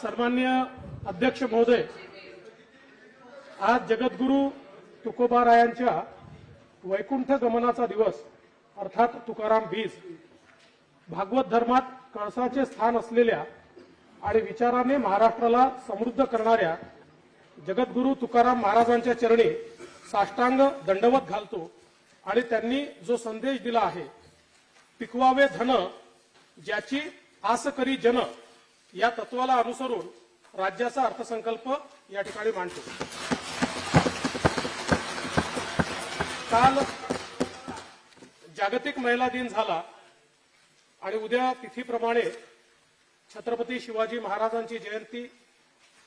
सन्माननीय अध्यक्ष महोदय, आज जगद्गुरु तुकोबारायांच्या वैकुंठ गमनाचा दिवस अर्थात तुकाराम बीज, भागवत धर्मात कळसाचे स्थान असलेल्या आणि विचाराने महाराष्ट्राला समृद्ध करणाऱ्या जगद्गुरु तुकाराम महाराजांच्या चरणी साष्टांग दंडवत घालतो आणि त्यांनी जो संदेश दिला आहे, पिकवावे धन ज्याची आस करी जन, या तत्वाला अनुसरून राज्याचा अर्थसंकल्प या ठिकाणी मांडतो। काल जागतिक महिला दिन झाला आणि उद्या तिथीप्रमाणे छत्रपती शिवाजी महाराजांची जयंती,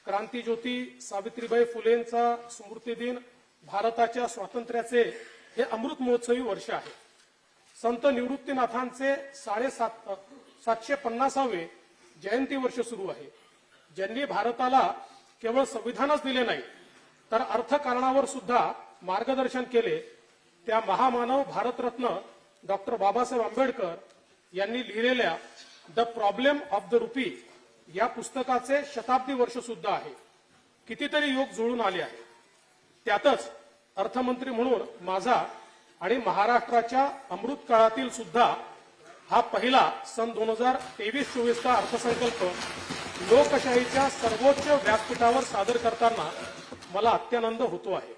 क्रांतीज्योती सावित्रीबाई फुलेंचा स्मृती दिन, भारताच्या स्वातंत्र्याचे हे अमृत महोत्सवी वर्ष आहे। संत निवृत्तीनाथांचे 750वे जयंती वर्ष सुरू आहे। ज्यांनी भारताला केवळ संविधानच दिले नाही तर अर्थकारणावर सुद्धा मार्गदर्शन केले, त्या महामानव भारतरत्न डॉक्टर बाबासाहेब आंबेडकर यांनी लिहिलेल्या the problem of the rupee या पुस्तकाचे शताब्दी वर्ष सुद्धा आहे। कितीतरी योग जुळून आले आहे। त्यातच अर्थमंत्री म्हणून माझा आणि महाराष्ट्राच्या अमृत काळातील सुद्धा हा पहिला सन 2023-24चा अर्थसंकल्प लोकशाहीच्या सर्वोच्च व्यासपीठावर सादर करताना मला अत्यानंद होतो आहे।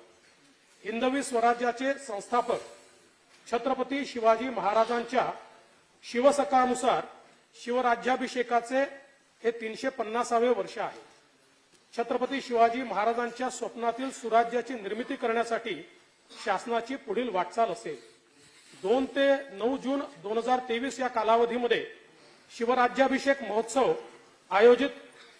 हिंदवी स्वराज्याचे संस्थापक छत्रपती शिवाजी महाराजांच्या शिवसकानुसार शिवराज्याभिषेकाचे हे 350वे वर्ष आहे। छत्रपती शिवाजी महाराजांच्या स्वप्नातील सुराज्याची निर्मिती करण्यासाठी शासनाची पुढील वाटचाल असेल। 2 ते 9 जून 2023 या कालावधीमध्ये शिवराज्याभिषेक महोत्सव आयोजित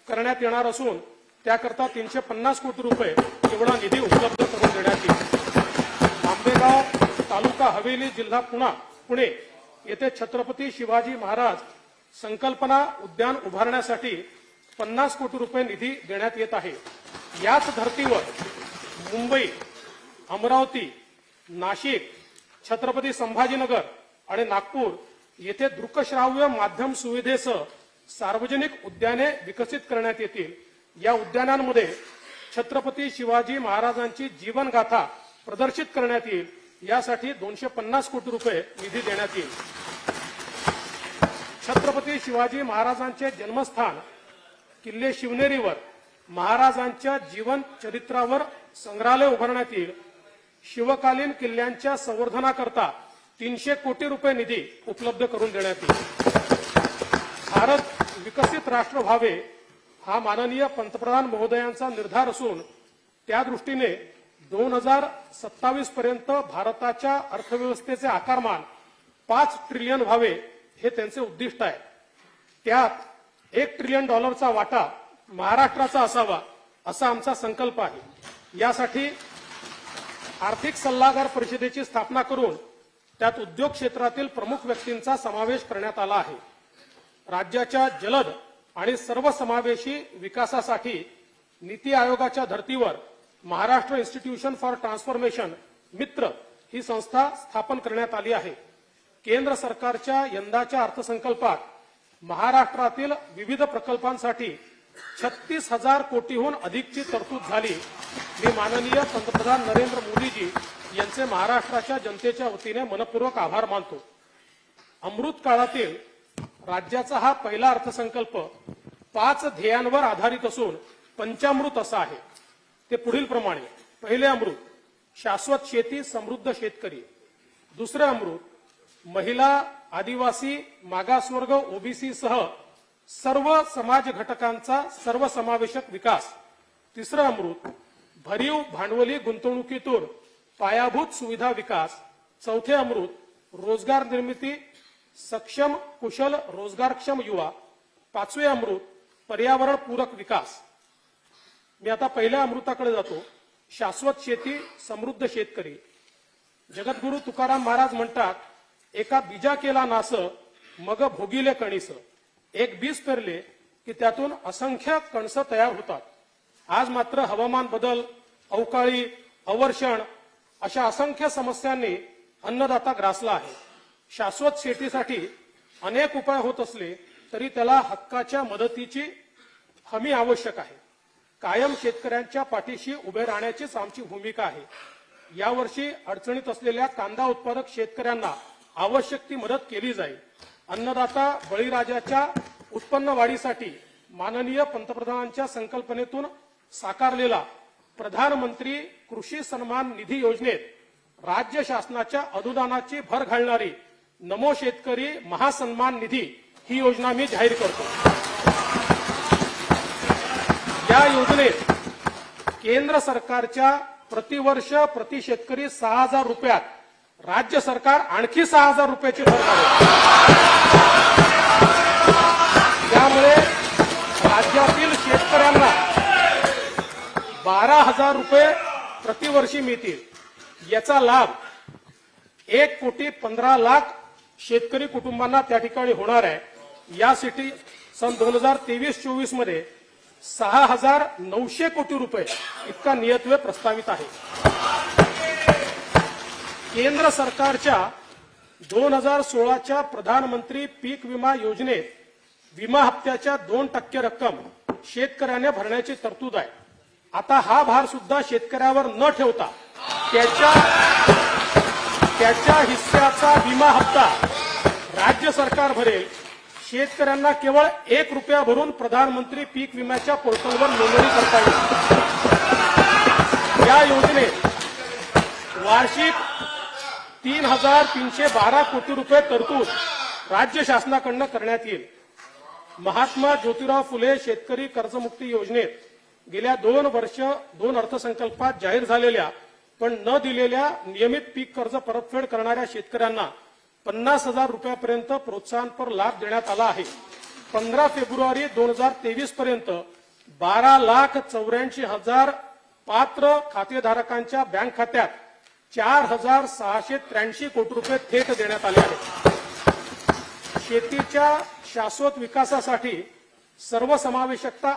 करण्यात येणार असून त्याकरता 350 कोटी रुपये एवढा निधी उपलब्ध करून देण्यात येईल। आंबेगाव तालुका हवेली जिल्हा पुणे येथे छत्रपती शिवाजी महाराज संकल्पना उद्यान उभारण्यासाठी 50 कोटी रुपये निधी देण्यात येत आहे। याच धर्तीवर मुंबई, अमरावती, नाशिक, छत्रपती संभाजीनगर आणि नागपूर येथे दृकश्राव्य माध्यम सुविधेसह सार्वजनिक उद्याने विकसित करण्यात येतील। या उद्यानांमध्ये छत्रपती शिवाजी महाराजांची जीवनगाथा प्रदर्शित करण्यात येईल। यासाठी 250 कोटी रुपये निधी देण्यात येईल। छत्रपती शिवाजी महाराजांचे जन्मस्थान किल्ले शिवनेरीवर महाराजांच्या जीवन चरित्रावर संग्रहालय उभारण्यात येईल। शिवकालीन किल्ल्यांच्या संवर्धनाकरता 300 कोटी रुपये निधी उपलब्ध करून देण्यात येईल। भारत विकसित राष्ट्र व्हावे हा माननीय पंतप्रधान महोदयांचा निर्धार असून त्या दृष्टीने 2027 पर्यंत भारताच्या अर्थव्यवस्थेचे आकारमान 5 ट्रिलियन व्हावे हे त्यांचे उद्दिष्ट आहे। त्यात $1 ट्रिलियन वाटा महाराष्ट्राचा असावा असा आमचा संकल्प आहे। यासाठी आर्थिक सल्लागार परिषदेची स्थापना करून त्यात उद्योग क्षेत्रातील प्रमुख व्यक्तींचा समावेश करण्यात आला आहे। राज्याच्या जलद आणि सर्वसमावेशी विकासासाठी नीती आयोगाच्या धर्तीवर महाराष्ट्र इन्स्टिट्यूशन फॉर ट्रान्सफॉर्मेशन मित्र ही संस्था स्थापन करण्यात आली आहे। केंद्र सरकारच्या यंदाच्या अर्थसंकल्पात महाराष्ट्रातील विविध प्रकल्पांसाठी 36,000 कोटीहून अधिकची तरतूद झाली। मी माननीय पंतप्रधान नरेंद्र मोदीजी यांचे महाराष्ट्राच्या जनतेच्या वतीने मनपूर्वक आभार मानतो। अमृत काळातील राज्याचा हा पहिला अर्थसंकल्प 5 ध्येयांवर आधारित असून पंचामृत असा आहे। ते पुढील प्रमाणे: पहिले अमृत शाश्वत शेती, समृद्ध शेतकरी; दुसरे अमृत महिला, आदिवासी, मागासवर्ग, ओबीसी सह सर्व समाज घटकांचा सर्वसमावेशक विकास; तिसरे अमृत भरीव भांडवली गुंतवणुकीतून पायाभूत सुविधा विकास; चौथे अमृत रोजगार निर्मिती, सक्षम कुशल रोजगारक्षम युवा; पाचवे अमृत पर्यावरण पूरक विकास। मी आता पहिल्या अमृताकडे जातो, शाश्वत शेती, समृद्ध शेतकरी। जगद्गुरु तुकाराम महाराज म्हणतात, एका बीजा केला नास मग भोगिले कणीस। एक बीज पेरले की त्यातून असंख्य कणस तयार होतात। आज मात्र हवामान बदल, अवकाळी, अवर्षण अशा असंख्य समस्यांनी अन्नदाता ग्रासला आहे। शाश्वत शेतीसाठी अनेक उपाय होत असले तरी त्याला हक्काच्या मदतीची हमी आवश्यक आहे. कायम शेतकऱ्यांच्या पाठीशी उभे राहण्याचीच आमची भूमिका आहे. यावर्षी अडचणीत असलेल्या कांदा उत्पादक शेतकऱ्यांना आवश्यक ती मदत केली जाईल. अन्नदाता बळीराजाच्या उत्पन्न वाढीसाठी माननीय पंतप्रधानांच्या संकल्पनेतून साकारलेला प्रधानमंत्री कृषी सन्मान निधी योजनेत राज्य शासनाच्या अनुदानाची भर घालणारी नमो शेतकरी महासन्मान निधी ही योजना मी जाहीर करतो. या योजनेत केंद्र सरकारच्या प्रतिवर्ष प्रति शेतकरी 6,000 रुपयात राज्य सरकार आणखी 6,000 रुपयाची भर घालेल. त्यामुळे राज्यातील शेतकऱ्यांना 12,000 रुपये प्रतिवर्षी मिळतील. याचा लाभ 1,15,00,000 शेतकरी कुटुंबांना त्या ठिकाणी होणार आहे. यासाठी सन 2023-24 मध्ये 6,900 कोटी रुपये इतका नियतव्यय प्रस्तावित आहे. केंद्र सरकारच्या 2016च्या प्रधानमंत्री पीक विमा योजनेत विमा हप्त्याच्या 2% रक्कम शेतकऱ्याने भरण्याची तरतूद आहे. आता हा भार सुद्धा शेतकऱ्यावर न ठेवता त्याच्या हिस्स्याचा विमा हप्ता राज्य सरकार भरेल. शेतकऱ्यांना केवळ 1 रुपया भरून प्रधानमंत्री पीक विम्याच्या पोर्टलवर नोंदणी करता येईल. या योजनेत वार्षिक 3,312 कोटी रुपये तरतूद राज्य शासनाकडून करण्यात येईल. महात्मा ज्योतिराव फुले शेतकरी कर्जमुक्ती योजनेत गेल्या 2 अर्थसंकल्पात जाहीर झालेल्या पण न दिलेल्या नियमित पीक कर्ज परतफेड करणाऱ्या शेतकऱ्यांना 50,000 रुपयापर्यंत प्रोत्साहनपर लाभ देण्यात आला आहे. 15 फेब्रुवारी 2023 पर्यंत 12,84,000 पात्र खातेधारकांच्या बँक खात्यात 4,683 कोटी रुपये थेट देण्यात आले आहेत. शेतीच्या शाश्वत विकासासाठी सर्वसमावेशकता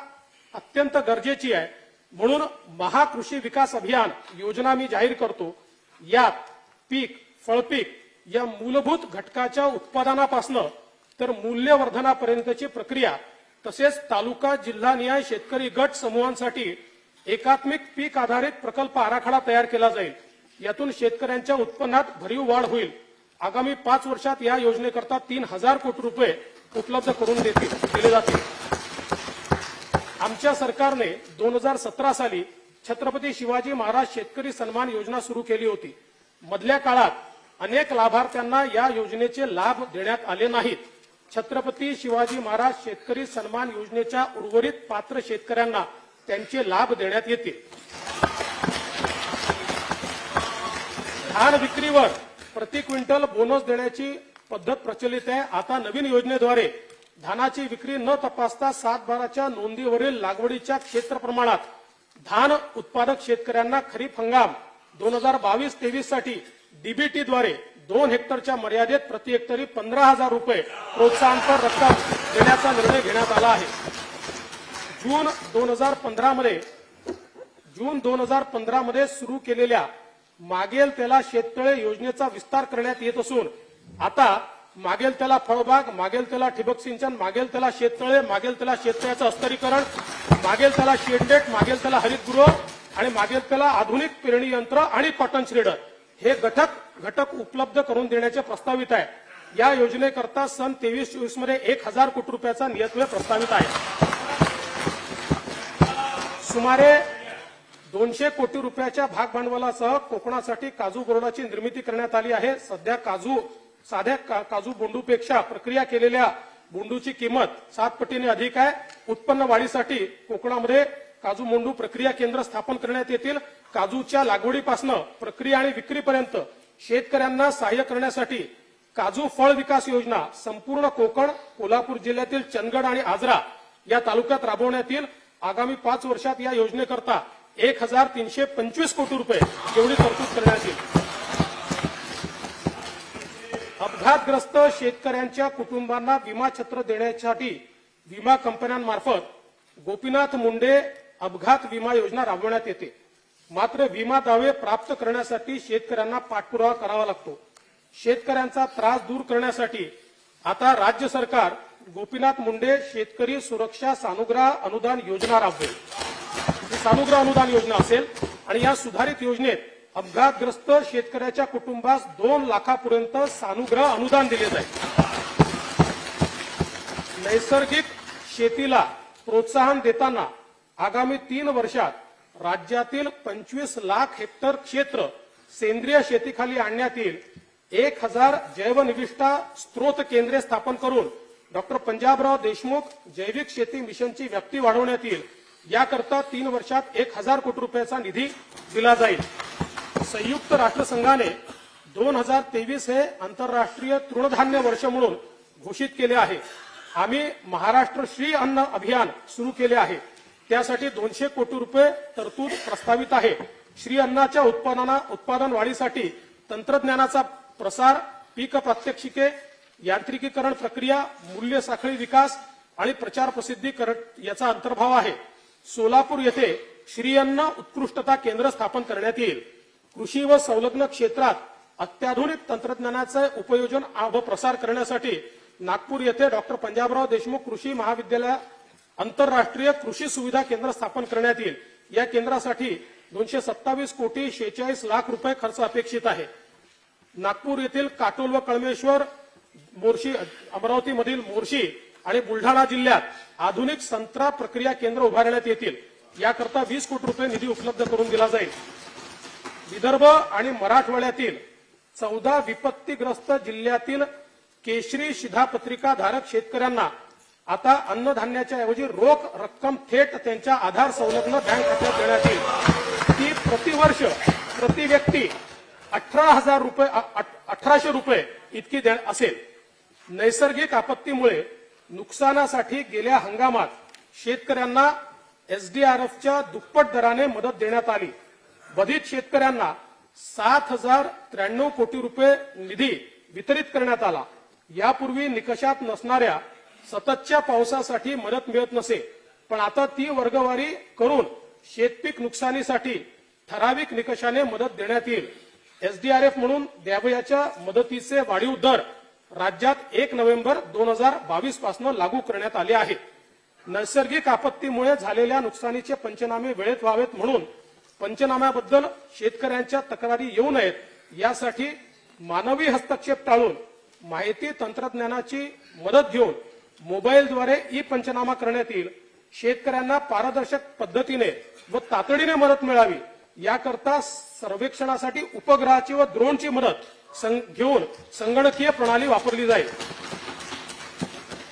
अत्यंत गरजेची आहे. म्हणून महाकृषी विकास अभियान योजना मी जाहीर करतो. यात पीक, फळपीक या मूलभूत घटकाच्या उत्पादनापासून तर मूल्यवर्धनापर्यंतची प्रक्रिया तसेच तालुका जिल्हानिहाय शेतकरी गट समूहांसाठी एकात्मिक पीक आधारित प्रकल्प आराखडा तयार केला जाईल. यातून शेतकऱ्यांच्या उत्पन्नात भरीव वाढ होईल. आगामी 5 वर्षात या योजनेकरता 3,000 कोटी रुपये उपलब्ध करून दिले जातील. आमच्या सरकारने 2017 साली छत्रपती शिवाजी महाराज शेतकरी सन्मान योजना सुरू केली होती. मधल्या काळात अनेक लाभार्थ्यांना या योजनेचे लाभ देण्यात आले नाहीत. छत्रपती शिवाजी महाराज शेतकरी सन्मान योजनेच्या उर्वरित पात्र शेतकऱ्यांना त्यांचे लाभ देण्यात येतील. धान विक्रीवर प्रति क्विंटल बोनस देण्याची पद्धत प्रचलित आहे. आता नवीन योजनेद्वारे धानाची विक्री न तपासता 7/12च्या नोंदीवरील लागवडीच्या क्षेत्र प्रमाणात धान उत्पादक शेतकऱ्यांना खरीप हंगाम 2022-23 साठी डीबीटीद्वारे 2 हेक्टरच्या मर्यादेत प्रति हेक्टरी 15,000 रुपये प्रोत्साहनपर रक्कम देण्याचा निर्णय घेण्यात आला आहे. जून 2015 मध्ये सुरू केलेल्या मागेल त्याला शेततळे योजनेचा विस्तार करण्यात येत असून आता मागेल त्याला फळबाग, मागेल त्याला ठिबक सिंचन, मागेल त्याला शेततळे, मागेल त्याला शेततळ्याचं अस्तरीकरण, मागेल त्याला शेडनेट, मागेल त्याला हरितगृह आणि मागेल त्याला आधुनिक पेरणी यंत्र आणि कॉटन श्रेडर हे घटक उपलब्ध करून देण्याचे प्रस्तावित आहे. या योजनेकरता सन 23-24 मध्ये 1,000 कोटी रुपयाचा नियतव्यय प्रस्तावित आहे. सुमारे 200 कोटी रुपयाच्या भागभांडवलासह कोकणासाठी काजू बोर्डाची निर्मिती करण्यात आली आहे. सध्या साध्या काजू बोंडूपेक्षा प्रक्रिया केलेल्या बोंडूची किंमत 7 पटीने अधिक आहे. उत्पन्न वाढीसाठी कोकणामध्ये काजू बोंडू प्रक्रिया केंद्र स्थापन करण्यात येतील. काजूच्या लागवडीपासून प्रक्रिया आणि विक्रीपर्यंत शेतकऱ्यांना सहाय्य करण्यासाठी काजू फळ विकास योजना संपूर्ण कोकण, कोल्हापूर जिल्ह्यातील चंदगड आणि आजरा या तालुक्यात राबवण्यात येईल. आगामी 5 वर्षात या योजनेकरता 1,325 कोटी रुपये एवढी तरतूद करण्यात येईल. अपघातग्रस्त शेतकऱ्यांच्या कुटुंबांना विमा छत्र देण्यासाठी विमा कंपन्यांमार्फत गोपीनाथ मुंडे अपघात विमा योजना राबवण्यात येते. मात्र विमा दावे प्राप्त करण्यासाठी शेतकऱ्यांना पाठपुरावा करावा लागतो. शेतकऱ्यांचा त्रास दूर करण्यासाठी आता राज्य सरकार गोपीनाथ मुंडे शेतकरी सुरक्षा सानुग्रह अनुदान योजना राबवेल। ही सानुग्रह अनुदान योजना असेल आणि या सुधारित योजनेत अपघातग्रस्त शेतकऱ्याच्या कुटुंबास 2 लाखापर्यंत सानुग्रह अनुदान दिले जाईल। नैसर्गिक शेतीला प्रोत्साहन देताना आगामी 3 वर्षात राज्यातील 25 लाख हेक्टर क्षेत्र सेंद्रिय शेतीखाली आणण्यात येईल। 1000 जैवनिविष्ठा स्त्रोत केंद्रे स्थापन करून डॉक्टर पंजाबराव देशमुख जैविक शेती मिशनची व्याप्ती वाढवण्यात येईल। याकरता 3 वर्षात 1000 कोटी रुपयाचा निधी दिला जाईल। संयुक्त राष्ट्रसंघाने 2023 हे आंतरराष्ट्रीय तृणधान्य वर्ष म्हणून घोषित केले आहे। आम्ही महाराष्ट्र श्री अन्न अभियान सुरू केले आहे। त्यासाठी 200 कोटी रुपये तरतूद प्रस्तावित आहे। श्री अन्नाच्या उत्पादन वाढीसाठी तंत्रज्ञानाचा प्रसार, पीक प्रात्यक्षिके, यांत्रिकीकरण प्रक्रिया, मूल्य साखळी विकास आणि प्रचार प्रसिद्धीकरण याचा अंतर्भाव आहे। सोलापूर येथे श्री अन्न उत्कृष्टता केंद्र स्थापन करण्यात येईल। कृषी व संलग्न क्षेत्रात अत्याधुनिक तंत्रज्ञानाचे उपयोजन व प्रसार करण्यासाठी नागपूर येथे डॉक्टर पंजाबराव देशमुख कृषी महाविद्यालय आंतरराष्ट्रीय कृषी सुविधा केंद्र स्थापन करण्यात येईल। या केंद्रासाठी 227 कोटी 46 लाख रुपये खर्च अपेक्षित आहे। नागपूर येथील काटोल व कळमेश्वर, मोर्शी, अमरावतीमधील मोर्शी आणि बुलढाणा जिल्ह्यात आधुनिक संत्रा प्रक्रिया केंद्र उभारण्यात येतील। याकरता 20 कोटी रुपये निधी उपलब्ध करून दिला जाईल। विदर्भ आणि मराठवाड्यातील 14 विपत्तीग्रस्त जिल्ह्यातील केशरी शिधापत्रिका धारक शेतकऱ्यांना आता अन्नधान्याच्या ऐवजी रोख रक्कम थेट त्यांच्या आधार संलग्न बँक खात्यात देण्यात येईल। ती प्रतिवर्ष प्रति व्यक्ती 1800 रुपये इतकी असेल। नैसर्गिक आपत्तीमुळे नुकसानासाठी गेल्या हंगामात शेतकऱ्यांना एसडीआरएफच्या दुप्पट दराने मदत देण्यात आली। बाधित शेतकऱ्यांना 7093 कोटी रुपये निधी वितरित करण्यात आला। यापूर्वी निकषात नसणाऱ्या सततच्या पावसासाठी मदत मिळत नसे, पण आता ती वर्गवारी करून शेतपीक नुकसानीसाठी ठराविक निकषाने मदत देण्यात येईल। एसडीआरएफ म्हणून द्यावयाच्या मदतीचे वाढीव दर राज्यात 1 नोव्हेंबर 2022 पासून लागू करण्यात आले आहे। नैसर्गिक आपत्तीमुळे झालेल्या नुकसानीचे पंचनामे वेळेत व्हावेत म्हणून पंचनाम्याबद्दल शेतकऱ्यांच्या तक्रारी येऊ नयेत यासाठी मानवी हस्तक्षेप टाळून माहिती तंत्रज्ञानाची मदत घेऊन मोबाईलद्वारे ई पंचनामा करण्यात येईल। शेतकऱ्यांना पारदर्शक पद्धतीने व तातडीने मदत मिळावी याकरता सर्वेक्षणासाठी उपग्रहाची व ड्रोनची मदत घेऊन संगणकीय प्रणाली वापरली जाईल।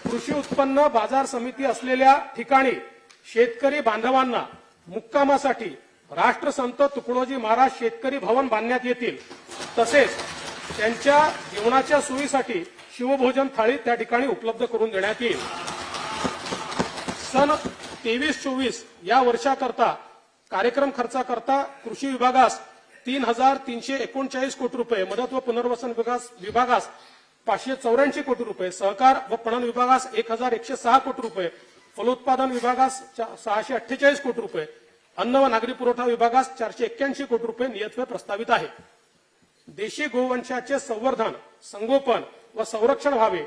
कृषी उत्पन्न बाजार समिती असलेल्या ठिकाणी शेतकरी बांधवांना मुक्कामासाठी राष्ट्रसंत तुकडोजी महाराज शेतकरी भवन बांधण्यात येतील। तसेच त्यांच्या जेवणाच्या सोयीसाठी शिवभोजन थाळी त्या ठिकाणी उपलब्ध करून देण्यात येईल। सन 23-24 या वर्षाकरता कार्यक्रम खर्चाकरता कृषी विभागास 3339 कोटी रुपये, मदत व पुनर्वसन विभागास 584 कोटी रुपये, सहकार व पणन विभागास 1106 कोटी रुपये, फलोत्पादन विभागास 648 कोटी रुपये, अन्न व नागरी पुरवठा विभागास 481 कोटी रुपये नियतव्यय प्रस्तावित आहे। देशी गोवंशाचे संवर्धन, संगोपन व संरक्षण व्हावे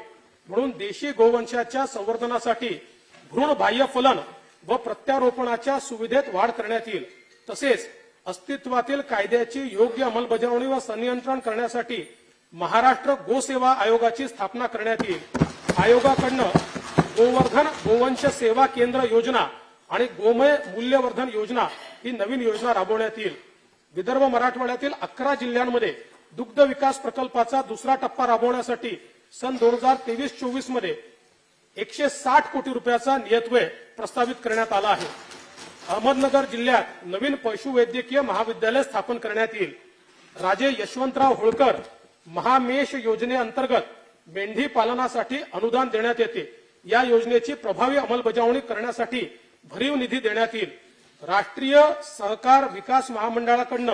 म्हणून देशी गोवंशाच्या संवर्धनासाठी भ्रूण बाह्य फलन व प्रत्यारोपणाच्या सुविधेत वाढ करण्यात येईल। तसेच अस्तित्वातील कायद्याची योग्य अंमलबजावणी व संनियंत्रण करण्यासाठी महाराष्ट्र गोसेवा आयोगाची स्थापना करण्यात येईल। आयोगाकडून गोवर्धन गोवंश सेवा केंद्र योजना आणि गोमय मूल्यवर्धन योजना ही नवीन योजना राबवण्यात येईल। विदर्भ मराठवाड्यातील 11 जिल्ह्यांमध्ये दुग्ध विकास प्रकल्पाचा दुसरा टप्पा राबवण्यासाठी सन 2023-24 मध्ये 160 कोटी रुपयाचा नियतव्यय प्रस्तावित करण्यात आला आहे। अहमदनगर जिल्ह्यात नवीन पशुवैद्यकीय महाविद्यालय स्थापन करण्यात येईल। राजे यशवंतराव होळकर महामेष योजनेअंतर्गत मेंढी पालनासाठी अनुदान देण्यात येते। या योजनेची प्रभावी अंमलबजावणी करण्यासाठी भरीव निधी देण्यात येईल। राष्ट्रीय सहकार विकास महामंडळाकडून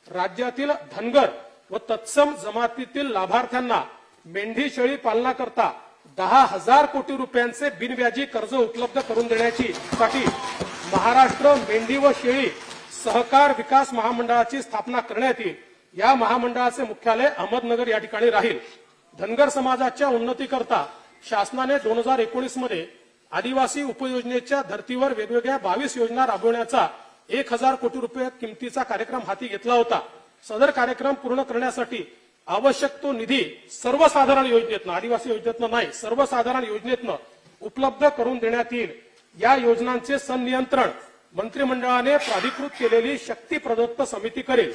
राज्यातील धनगर व तत्सम जमातीतील लाभार्थ्यांना मेंढी शेळी पालनाकरता 10,000 कोटी रुपयांचे बिनव्याजी कर्ज उपलब्ध करून देण्याची साठी महाराष्ट्र मेंढी व शेळी सहकार विकास महामंडळाची स्थापना करण्यात येईल। या महामंडळाचे मुख्यालय अहमदनगर या ठिकाणी राहील। धनगर समाजाच्या उन्नतीकरता शासनाने 2019 मध्ये आदिवासी उपयोजनेच्या धर्तीवर वेगवेगळ्या 22 योजना राबवण्याचा 1000 कोटी रुपये किमतीचा कार्यक्रम हाती घेतला होता. सदर कार्यक्रम पूर्ण करण्यासाठी आवश्यक तो निधी सर्वसाधारण योजनेतनं, आदिवासी योजनेतनं नाही, सर्वसाधारण योजनेतनं उपलब्ध करून देण्यात येईल. या योजनांचे संनियंत्रण मंत्रिमंडळाने प्राधिकृत केलेली शक्ती प्रदत्त समिती करेल.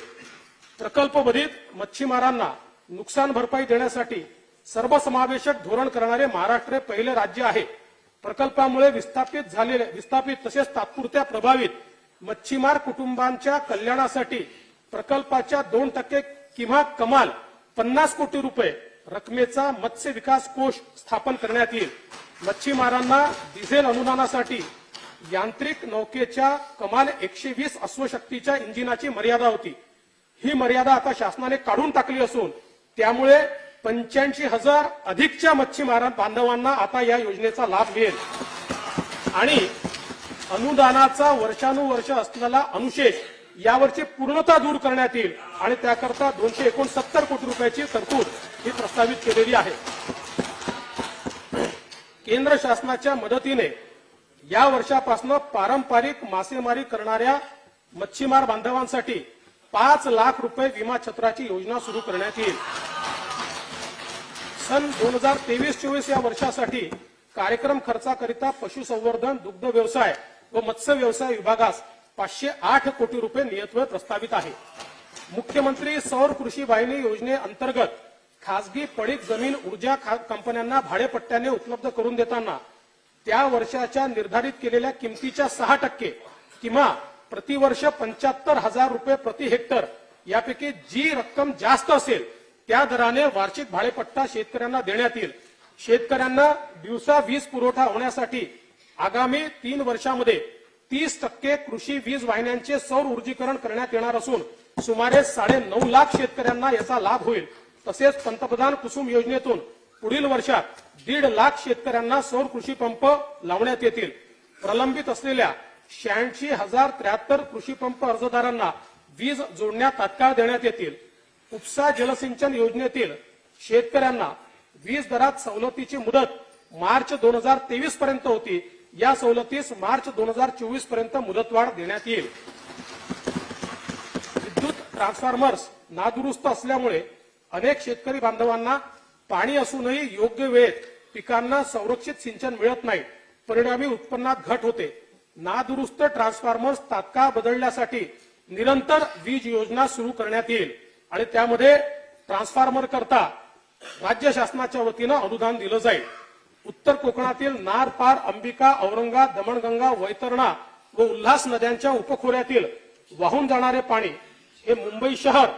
प्रकल्पबाधित मच्छीमारांना नुकसान भरपाई देण्यासाठी सर्वसमावेशक धोरण करणारे महाराष्ट्र हे पहिले राज्य आहे. प्रकल्पामुळे विस्थापित तसेच तात्पुरत्या प्रभावित मच्छीमार कुटुंबांच्या कल्याणासाठी प्रकल्पाच्या 2% किंवा कमाल 50 कोटी रुपये रकमेचा मत्स्य विकास कोष स्थापन करण्यात येईल. मच्छीमारांना डिझेल अनुदानासाठी यांत्रिक नौकेच्या कमाल 120 अश्वशक्तीच्या इंजिनाची मर्यादा होती. ही मर्यादा आता शासनाने काढून टाकली असून त्यामुळे 85,000 अधिकच्या मच्छीमार बांधवांना आता या योजनेचा लाभ मिळेल आणि अनुदानाचा वर्षानुवर्ष असलेला अनुशेष यावरची पूर्णता दूर करण्यात येईल आणि त्याकरता 269 कोटी रुपयाची तरतूद ही प्रस्तावित केलेली आहे. केंद्र शासनाच्या मदतीने या वर्षापासून पारंपरिक मासेमारी करणाऱ्या मच्छीमार बांधवांसाठी 5 लाख रुपये विमा छत्राची योजना सुरू करण्यात येईल. सन 2023-24 या वर्षासाठी कार्यक्रम खर्चाकरिता पशुसंवर्धन, दुग्ध व्यवसाय व मत्स्य व्यवसाय विभागास 508 कोटी रुपये नियतव्यय प्रस्तावित आहे. मुख्यमंत्री सौर कृषी वाहिनी योजनेअंतर्गत खासगी पडीक जमीन ऊर्जा कंपन्यांना भाडेपट्ट्याने उपलब्ध करून देताना त्या वर्षाच्या निर्धारित केलेल्या किमतीच्या 6% किंवा प्रतिवर्ष 75,000 रुपये प्रति हेक्टर यापैकी जी रक्कम जास्त असेल त्या दराने वार्षिक भाडेपट्टा शेतकऱ्यांना देण्यात येईल. शेतकऱ्यांना दिवसा वीज पुरवठा होण्यासाठी आगामी 3 वर्षांमध्ये 30% कृषी वीज वाहिन्यांचे सौर ऊर्जीकरण करण्यात येणार असून सुमारे 9.5 लाख शेतकऱ्यांना याचा लाभ होईल. तसेच पंतप्रधान कुसुम योजनेतून पुढील वर्षात 1.5 लाख शेतकऱ्यांना सौर कृषी पंप लावण्यात येतील. प्रलंबित असलेल्या 86,073 कृषी पंप अर्जदारांना वीज जोडण्या तात्काळ देण्यात येतील. उपसा जलसिंचन योजनेतील शेतकऱ्यांना वीज दरात सवलतीची मुदत मार्च 2023 पर्यंत होती. या सवलतीस मार्च 2024 पर्यंत मुदतवाढ देण्यात येईल. विद्युत ट्रान्सफॉर्मर्स नादुरुस्त असल्यामुळे अनेक शेतकरी बांधवांना पाणी असूनही योग्य वेळेत पिकांना संरक्षित सिंचन मिळत नाही. परिणामी उत्पन्नात घट होते. नादुरुस्त ट्रान्सफॉर्मर्स तात्काळ बदलण्यासाठी निरंतर वीज योजना सुरू करण्यात येईल आणि त्यामध्ये ट्रान्सफॉर्मर करता राज्य शासनाच्या वतीनं अनुदान दिलं जाईल. उत्तर कोकणातील नार, पार, अंबिका, औरंगा, दमणगंगा, वैतरणा व उल्हास नद्यांच्या उपखोऱ्यातील वाहून जाणारे पाणी हे मुंबई शहर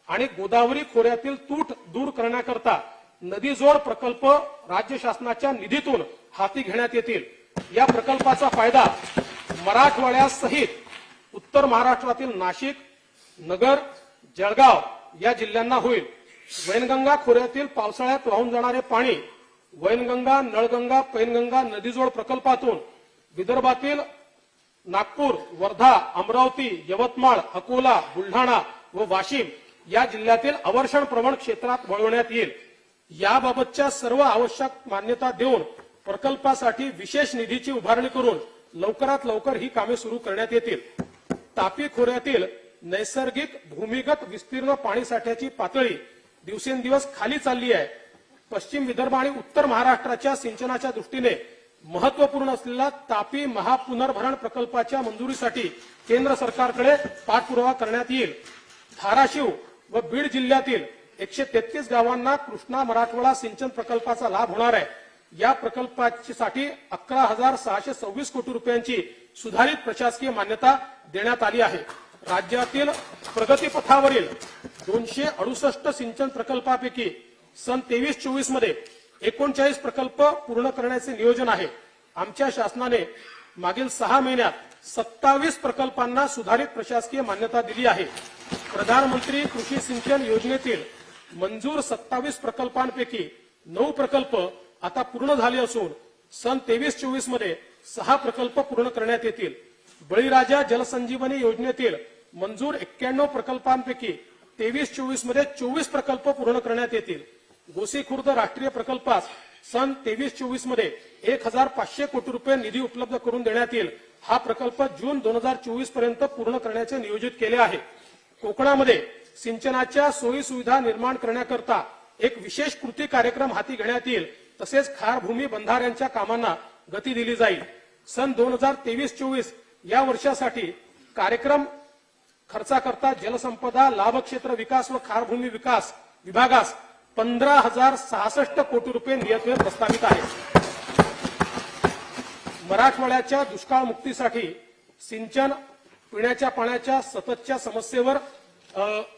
आणि गोदावरी खोऱ्यातील तूट दूर करण्याकरता नदीजोड प्रकल्प राज्य शासनाच्या निधीतून हाती घेण्यात येतील. या प्रकल्पाचा फायदा मराठवाड्यासहित उत्तर महाराष्ट्रातील नाशिक, नगर, जळगाव या जिल्ह्यांना होईल. वैनगंगा खोऱ्यातील पावसाळ्यात वाहून जाणारे पाणी वैनगंगा, नळगंगा, पैनगंगा नदीजोड प्रकल्पातून विदर्भातील नागपूर, वर्धा, अमरावती, यवतमाळ, अकोला, बुलढाणा व वाशिम या जिल्ह्यातील अवर्षण प्रवण क्षेत्रात वळवण्यात येईल. याबाबतच्या सर्व आवश्यक मान्यता देऊन प्रकल्पासाठी विशेष निधीची उभारणी करून लवकरात लवकर ही कामे सुरू करण्यात येतील. तापी खोऱ्यातील नैसर्गिक भूमिगत विस्तीर्ण पाणी साठ्याची पातळी दिवसेंदिवस खाली चालली आहे. पश्चिम विदर्भ आणि उत्तर महाराष्ट्राच्या सिंचनाच्या दृष्टीने महत्वपूर्ण असलेल्या तापी महापुनर्भरण प्रकल्पाच्या मंजुरीसाठी केंद्र सरकारकडे पाठपुरावा करण्यात येईल. धाराशिव व बीड जिल्ह्यातील 133 गावांना कृष्णा मराठवाडा सिंचन प्रकल्पाचा लाभ होणार आहे. या प्रकल्पासाठी 11,626 कोटी रुपयांची सुधारित प्रशासकीय मान्यता देण्यात आली आहे. राज्यातील प्रगतीपथावरील 268 सिंचन प्रकल्पापैकी सन 23-24 मध्ये 39 प्रकल्प पूर्ण करण्याचे नियोजन आहे. आमच्या शासनाने मागील 6 महिन्यात 27 प्रकल्पांना सुधारित प्रशासकीय मान्यता दिली आहे. प्रधानमंत्री कृषी सिंचन योजनेतील मंजूर 27 प्रकल्पांपैकी 9 प्रकल्प आता पूर्ण झाले असून सन 23-24 मध्ये 6 प्रकल्प पूर्ण करण्यात येतील. बळीराजा जलसंजीवनी योजनेतील मंजूर 91 प्रकल्पांपैकी 23-24 मध्ये 24 प्रकल्प पूर्ण करण्यात येतील. गोसीखुर्द राष्ट्रीय प्रकल्पास सन 23-24 मध्ये 1500 कोटी रुपये निधी उपलब्ध करून देण्यात येईल. हा प्रकल्प जून 2024 पर्यंत पूर्ण करण्याचे नियोजित केले आहे. कोकणामध्ये सिंचनाच्या सोयी सुविधा निर्माण करण्याकरता एक विशेष कृती कार्यक्रम हाती घेण्यात येईल. तसेच खारभूमी बंधाऱ्यांच्या कामांना गती दिली जाईल. सन 2023-24 या वर्षासाठी कार्यक्रम खर्चाकरता जलसंपदा, लाभक्षेत्र विकास व खारभूमी विकास विभागास 15,066 कोटी रुपये नियतव्यय प्रस्तावित आहे. मराठवाड्याच्या दुष्काळ मुक्तीसाठी सिंचन, पिण्याच्या पाण्याच्या सततच्या समस्येवर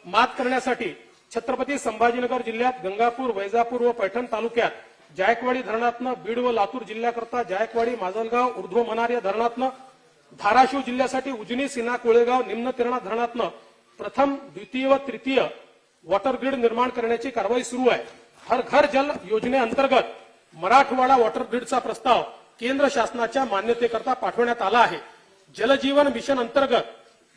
मात करण्यासाठी छत्रपती संभाजीनगर जिल्ह्यात गंगापूर, वैजापूर व पैठण तालुक्यात जायकवाडी धरणातनं, बीड व लातूर जिल्ह्याकरता जायकवाडी, माजलगाव, ऊर्ध्व मनार या धरणातनं, धाराशिव जिल्ह्यासाठी उजनी, सीना, कोळेगाव, निम्न तेरणा धरणातनं प्रथम, द्वितीय व तृतीय वॉटर ग्रीड निर्माण करण्याची कारवाई सुरू आहे. हर घर जल योजनेअंतर्गत मराठवाडा वॉटर ग्रीडचा प्रस्ताव केंद्र शासनाच्या मान्यतेकरता पाठवण्यात आला आहे. जलजीवन मिशन अंतर्गत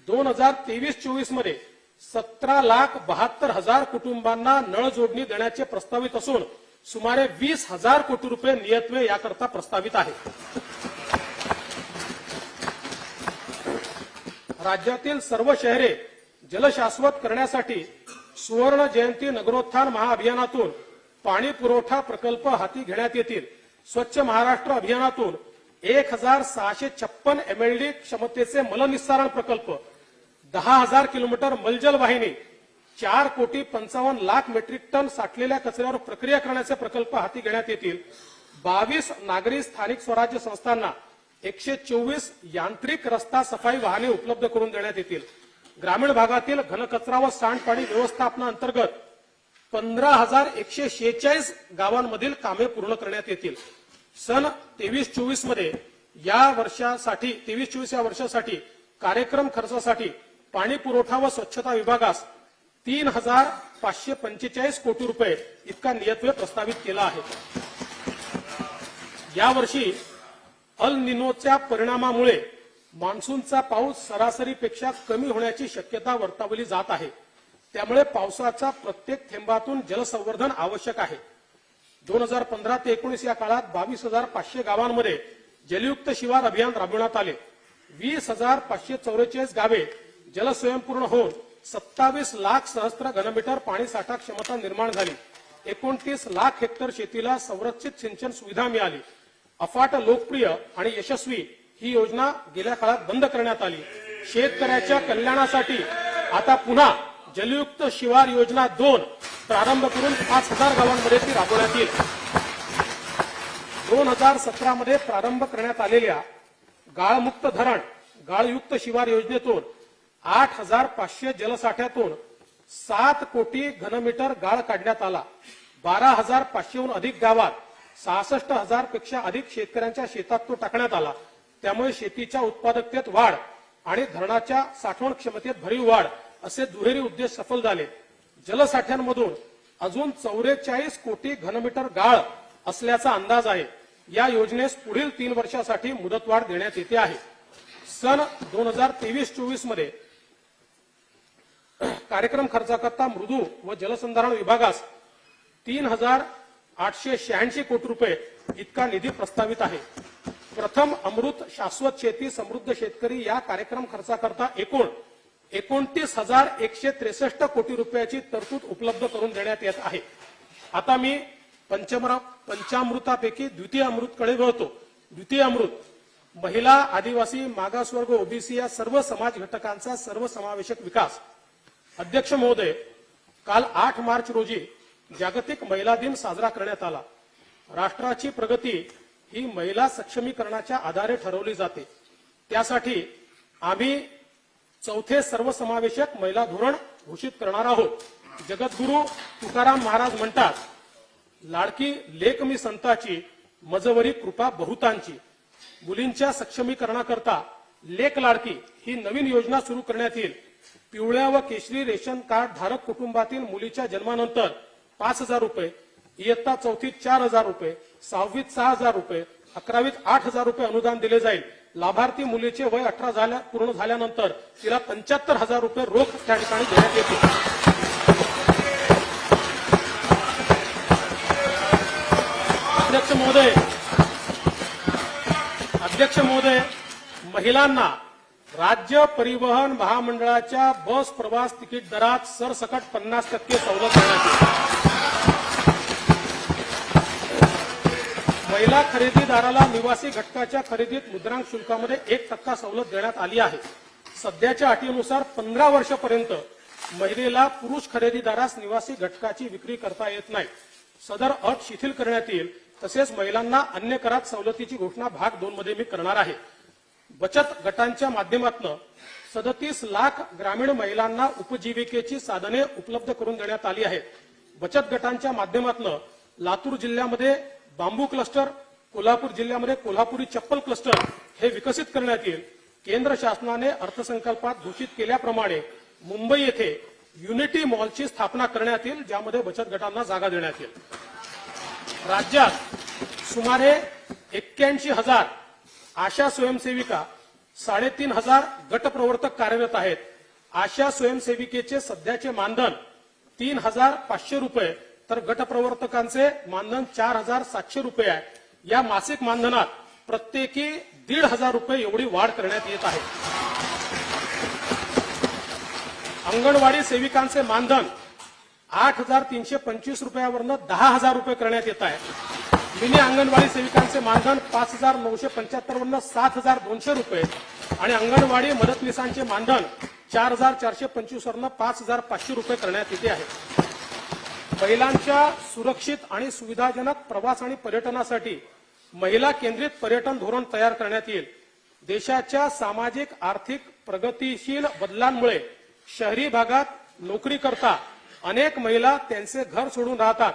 2023-24 मध्ये 17,72,000 कुटुंबांना नळ जोडणी देण्याचे प्रस्तावित असून सुमारे 20,000 कोटी रुपये नियतव्यय याकरता प्रस्तावित आहे. राज्यातील सर्व शहरे जलशाश्वत करण्यासाठी सुवर्ण जयंती नगरोत्थान महाअभियानातून पाणी पुरवठा प्रकल्प हाती घेण्यात येतील. स्वच्छ महाराष्ट्र अभियानातून 1,656 MLD क्षमतेचे मलनिस्सारण प्रकल्प, 10,000 किलोमीटर मलजल वाहिनी, 4,55,00,000 मेट्रिक टन साठलेल्या कचऱ्यावर प्रक्रिया करण्याचे प्रकल्प हाती घेण्यात येतील. 22 नागरी स्थानिक स्वराज्य संस्थांना 124 यांत्रिक रस्ता सफाई वाहने उपलब्ध करून देण्यात येतील. ग्रामीण भागातील घनकचरा व सांडपाणी व्यवस्थापनाअंतर्गत 15,146 गावांमधील कामे पूर्ण करण्यात येतील. सन 23-24 मध्ये या वर्षासाठी कार्यक्रम खर्चासाठी पाणी पुरवठा व स्वच्छता विभागास 3,545 कोटी रुपये इतका नियतव्यय प्रस्तावित केला आहे. यावर्षी अल निनोच्या परिणामामुळे मान्सूनचा पाऊस सरासरीपेक्षा कमी होण्याची शक्यता वर्तवली जात आहे. त्यामुळे पावसाचा प्रत्येक थेंबातून जलसंवर्धन आवश्यक आहे. 2015 ते 19 या काळात 22,500 गावांमध्ये जलयुक्त शिवार अभियान राबवण्यात आले. 20,544 गावे जलस्वयंपूर्ण होऊन 27 लाख सहस्त्र घनमीटर पाणी साठा क्षमता निर्माण झाली. 29 लाख हेक्टर शेतीला संरक्षित सिंचन सुविधा मिळाली. अफाट लोकप्रिय आणि यशस्वी ही योजना गेल्या काळात बंद करण्यात आली. शेतकऱ्याच्या कल्याणासाठी आता पुन्हा जलयुक्त शिवार योजना 2 प्रारंभ करून 5,000 गावांमध्ये ती राबवण्यात येईल. 2017 मध्ये प्रारंभ करण्यात आलेल्या गाळमुक्त धरण गाळयुक्त शिवार योजनेतून 8,500 जलसाठ्यातून 7 कोटी घनमीटर गाळ काढण्यात आला. 12,500हून अधिक गावात 66,000 पेक्षा अधिक शेतकऱ्यांच्या शेतात तो टाकण्यात आला. त्यामुळे शेतीच्या उत्पादकतेत वाढ आणि धरणाच्या साठवण क्षमतेत भरीव वाढ असे दुहेरी उद्देश सफल झाले. जलसाठ्यांमधून अजून 44 कोटी घनमीटर गाळ असल्याचा अंदाज आहे. या योजनेस पुढील 3 वर्षासाठी मुदतवाढ देण्यात येते आहे. सन 2023-24 मध्ये कार्यक्रम खर्चाकरता मृदू व जलसंधारण विभागास 3,886 कोटी रुपये इतका निधी प्रस्तावित आहे. प्रथम अमृत शाश्वत शेती समृद्ध शेतकरी या कार्यक्रम खर्चाकरता एकूण 29,163 कोटी रुपयाची तरतूद उपलब्ध करून देण्यात येत आहे. आता मी पंचामृतापैकी द्वितीय अमृतकडे वळतो. द्वितीय अमृत महिला, आदिवासी, मागासवर्ग, ओबीसी या सर्व समाज घटकांचा सर्वसमावेशक विकास. अध्यक्ष महोदय, काल 8 मार्च रोजी जागतिक महिला दिन साजरा करण्यात आला. राष्ट्राची प्रगती ही महिला सक्षमीकरणाच्या आधारे ठरवली जाते. त्यासाठी आम्ही 4थे सर्वसमावेशक महिला धोरण घोषित करणार आहोत. जगद्गुरू तुकाराम महाराज म्हणतात, लाडकी लेक मी संताची, मजवरी कृपा बहुतांची. मुलींच्या सक्षमीकरणाकरता लेक लाडकी ही नवीन योजना सुरू करण्यात येईल. पिवळ्या व केशरी रेशन कार्ड धारक कुटुंबातील मुलीच्या जन्मानंतर 5,000 रुपये, इयत्ता 4थीत 4,000 रुपये, 6वीत 6,000 रुपये, 11वीत 8,000 रुपये अनुदान दिले जाईल. लाभार्थी मुलीचे वय 18 पूर्ण झाल्यानंतर तिला 75,000 रुपये रोख त्या ठिकाणी देण्यात येतील. अध्यक्ष महोदय, महिलांना राज्य परिवहन महामंडळाच्या बस प्रवास तिकीट दरात सरसकट 50% सवलत देण्यात येईल. महिला खरेदीदाराला निवासी घटकाच्या खरेदीत मुद्रांक शुल्कामध्ये 1% सवलत देण्यात आली आहे. सध्याच्या अटीनुसार 15 वर्षापर्यंत महिलेला पुरुष खरेदीदारास निवासी घटकाची विक्री करता येत नाही. सदर अट शिथिल करण्यात येईल. तसेच महिलांना अन्य करात सवलतीची घोषणा भाग 2 मध्ये मी करणार आहे. बचत गटांच्या माध्यमातून 37 लाख ग्रामीण महिलांना उपजीविकेची साधने उपलब्ध करून देण्यात आली आहेत. बचत गटांच्या माध्यमातून लातूर जिल्ह्यामध्ये बांबू क्लस्टर, कोल्हापूर जिल्ह्यामध्ये कोल्हापुरी चप्पल क्लस्टर हे विकसित करण्यात येईल. केंद्र शासनाने अर्थसंकल्पात घोषित केल्याप्रमाणे मुंबई येथे युनिटी मॉलची स्थापना करण्यात येईल, ज्यामध्ये बचत गटांना जागा देण्यात येईल. राज्यात सुमारे 81,000 आशा स्वयंसेविका, 3,500 गटप्रवर्तक कार्यरत आहेत. आशा स्वयंसेविकेचे सध्याचे मानधन 3,500 रुपये तर गटप्रवर्तकांचे मानधन 4,700 रुपये आहे. या मासिक मानधनात प्रत्येकी 1,500 रुपये एवढी वाढ करण्यात येत आहे. अंगणवाडी सेविकांचे मानधन 8,325 रुपयावरनं 10,000 रुपये करण्यात येत आहे. मिनी अंगणवाडी सेविकांचे मानधन 5,975 वरनं 7,200 रुपये आणि अंगणवाडी मदतनीसांचे मानधन 4,425 वरनं 5,500 रुपये करण्यात येते आहे. महिलांच्या सुरक्षित आणि सुविधाजनक प्रवास आणि पर्यटनासाठी महिला केंद्रित पर्यटन धोरण तयार करण्यात येईल. देशाच्या सामाजिक आर्थिक प्रगतीशील बदलांमुळे शहरी भागात नोकरी करता अनेक महिला त्यांचे घर सोडून राहतात.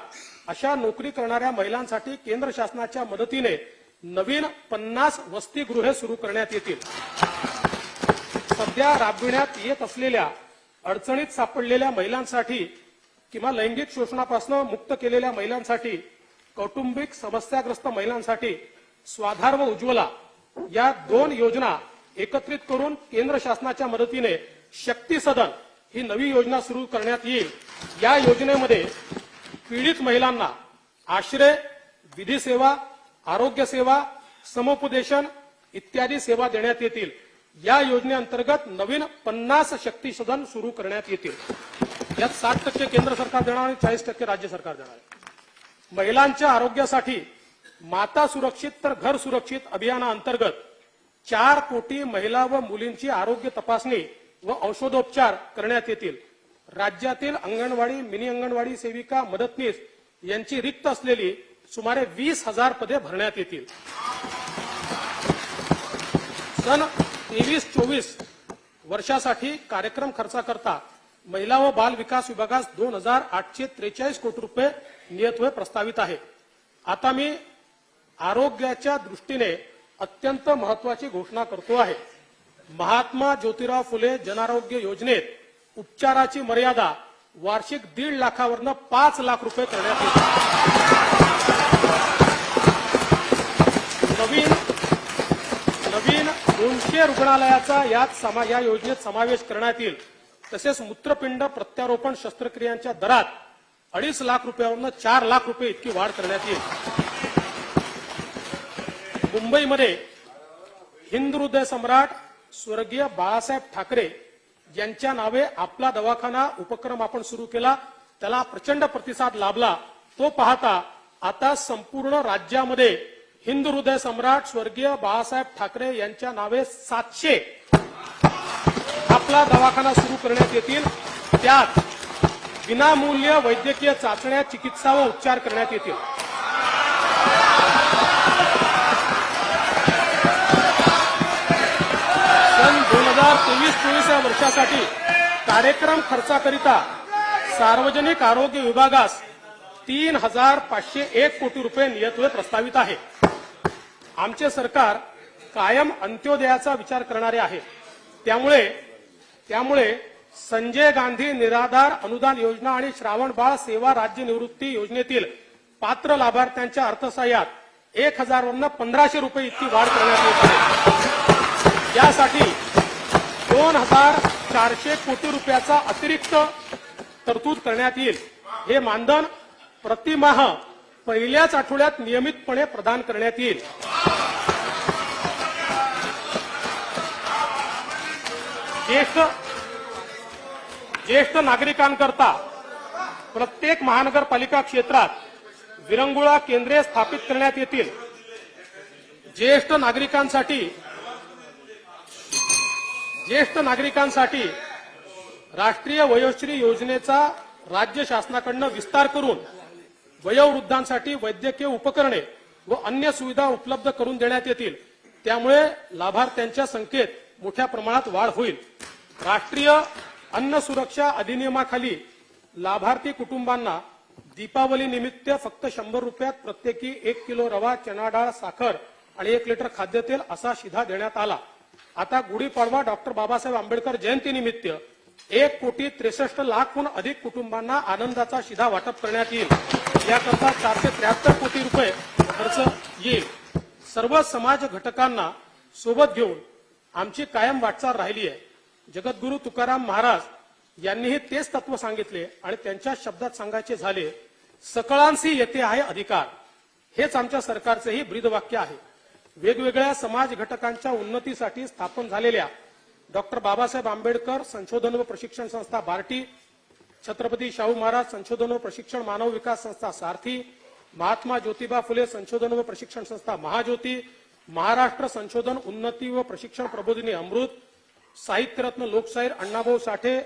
अशा नोकरी करणाऱ्या महिलांसाठी केंद्र शासनाच्या मदतीने नवीन 50 वसतिगृहे सुरू करण्यात येतील. सध्या राबविण्यात येत असलेल्या अडचणीत सापडलेल्या महिलांसाठी किंवा लैंगिक शोषणापासून मुक्त केलेल्या महिलांसाठी, कौटुंबिक समस्याग्रस्त महिलांसाठी स्वाधार व उज्ज्वला या 2 योजना एकत्रित करून केंद्र शासनाच्या मदतीने शक्ती सदन ही नवी योजना सुरू करण्यात येईल. या योजनेमध्ये पीडित महिलांना आश्रय, विधी सेवा, आरोग्य सेवा, समुपदेशन इत्यादी सेवा देण्यात येतील. या योजनेअंतर्गत नवीन 50 शक्ती सदन सुरू करण्यात येतील. यात 60% केंद्र सरकार देणार आणि 40% राज्य सरकार देणार. महिलांच्या आरोग्यासाठी माता सुरक्षित तर घर सुरक्षित अभियानाअंतर्गत 4 कोटी महिला व मुलींची आरोग्य तपासणी व औषधोपचार करण्यात येतील. राज्यातील अंगणवाडी, मिनी अंगणवाडी सेविका, मदतनीस यांची रिक्त असलेली सुमारे 20,000 पदे भरण्यात येतील. सन 23-24 वर्षासाठी कार्यक्रम खर्चाकरता महिला व बाल विकास विभागास 2,843 कोटी रुपये नियतव्यय प्रस्तावित आहे. आता मी आरोग्याच्या दृष्टीने अत्यंत महत्वाची घोषणा करतो आहे. महात्मा ज्योतिराव फुले जनआरोग्य योजनेत उपचाराची मर्यादा वार्षिक 1.5 लाखावरनं 5 लाख रुपये करण्यात येईल. नवीन 200 रुग्णालयाचा या योजनेत समावेश करण्यात येईल. तसेच मूत्रपिंड प्रत्यारोपण शस्त्रक्रियांच्या दरात 2.5 लाख रुपयावरनं 4 लाख रुपये इतकी वाढ करण्यात येईल. मुंबईमध्ये हिंद हृदय सम्राट स्वर्गीय बाळासाहेब ठाकरे यांच्या नावे आपला दवाखाना उपक्रम आपण सुरू केला. त्याला प्रचंड प्रतिसाद लाभला. तो पाहता आता संपूर्ण राज्यामध्ये हिंद हृदय सम्राट स्वर्गीय बाळासाहेब ठाकरे यांच्या नावे 700 आपला दवाखाना सुरू करण्यात येतील. त्यात विनामूल्य वैद्यकीय चाचण्या, चिकित्सा व उपचार करण्यात येतील. सन 2023-24 या वर्षासाठी कार्यक्रम खर्चाकरिता सार्वजनिक आरोग्य विभागास 3,501 कोटी रुपये नियतव्यय प्रस्तावित आहे. आमचे सरकार कायम अंत्योदयाचा विचार करणारे आहे. त्यामुळे संजय गांधी निराधार अनुदान योजना आणि श्रावण बाळ सेवा राज्य निवृत्ती योजनेतील पात्र लाभार्थ्यांच्या अर्थसहाय्यात 1,000 वरनं 1,500 रुपये इतकी वाढ करण्यात येत आहे. यासाठी 2,400 कोटी रुपयाचा अतिरिक्त तरतूद करण्यात येईल. हे मानधन प्रतिमाह पहिल्याच आठवड्यात नियमितपणे प्रदान करण्यात येईल। ज्येष्ठ नागरिकांकरता प्रत्येक महानगरपालिका क्षेत्रात विरंगुळा केंद्रे स्थापित करण्यात येतील। ज्येष्ठ नागरिकांसाठी राष्ट्रीय वयोश्री योजनेचा राज्य शासनाकडून विस्तार करून वयोवृद्धांसाठी वैद्यकीय उपकरणे व अन्य सुविधा उपलब्ध करून देण्यात येतील। त्यामुळे लाभार्थ्यांच्या संख्येत मोठ्या प्रमाणात वाढ होईल। राष्ट्रीय अन्न सुरक्षा अधिनियमाखाली लाभार्थी कुटुंबांना दीपावली निमित्त फक्त 100 रुपयात प्रत्येकी 1 किलो रवा, चणा डाळ, साखर आणि 1 लिटर खाद्यतेल असा शिधा देण्यात आला। आता गुढीपाडवा डॉक्टर बाबासाहेब आंबेडकर जयंतीनिमित्त 1,63,00,000हून अधिक कुटुंबांना आनंदाचा शिधा वाटप करण्यात येईल। याकरता 473 कोटी रुपये खर्च येईल। सर्व समाज घटकांना सोबत घेऊन आमची कायम वाटचाल राहिली आहे। जगद्गुरू तुकाराम महाराज यांनीही तेच तत्व सांगितले आणि त्यांच्या शब्दात सांगायचे झाले, सकळांसी येते आहे अधिकार। हेच आमच्या सरकारचेही ब्रीदवाक्य आहे। वेगवेगळ्या समाज घटकांच्या उन्नतीसाठी स्थापन झालेल्या डॉक्टर बाबासाहेब आंबेडकर संशोधन व प्रशिक्षण संस्था बार्टी, छत्रपती शाहू महाराज संशोधन व प्रशिक्षण मानव विकास संस्था सारथी, महात्मा ज्योतिबा फुले संशोधन व प्रशिक्षण संस्था महाज्योती, महाराष्ट्र संशोधन उन्नती व प्रशिक्षण प्रबोधिनी अमृत, साहित्यरत्न लोकशाहीर अण्णाभाऊ साठे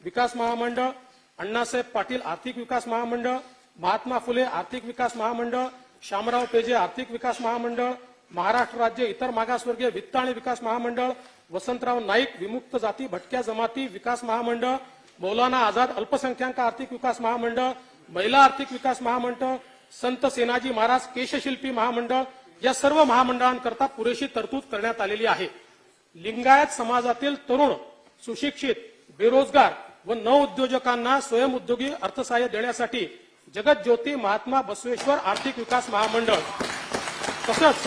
विकास महामंडळ, अण्णासाहेब पाटील आर्थिक विकास महामंडळ, महात्मा फुले आर्थिक विकास महामंडळ, शामराव पेजे आर्थिक विकास महामंडळ, महाराष्ट्र राज्य इतर मागासवर्गीय वित्त आणि विकास महामंडळ, वसंतराव नाईक विमुक्त जाती भटक्या जमाती विकास महामंडळ, मौलाना आझाद अल्पसंख्याक आर्थिक विकास महामंडळ, महिला आर्थिक विकास महामंडळ, संत सेनाजी महाराज केशशिल्पी महामंडळ या सर्व महामंडळांकरता पुरेशी तरतूद करण्यात आलेली आहे। लिंगायत समाजातील तरुण, सुशिक्षित, बेरोजगार व नवउद्योजकांना स्वयंउद्योगी अर्थसहाय्य देण्यासाठी जगत ज्योती महात्मा बसवेश्वर आर्थिक विकास महामंडळ, तसंच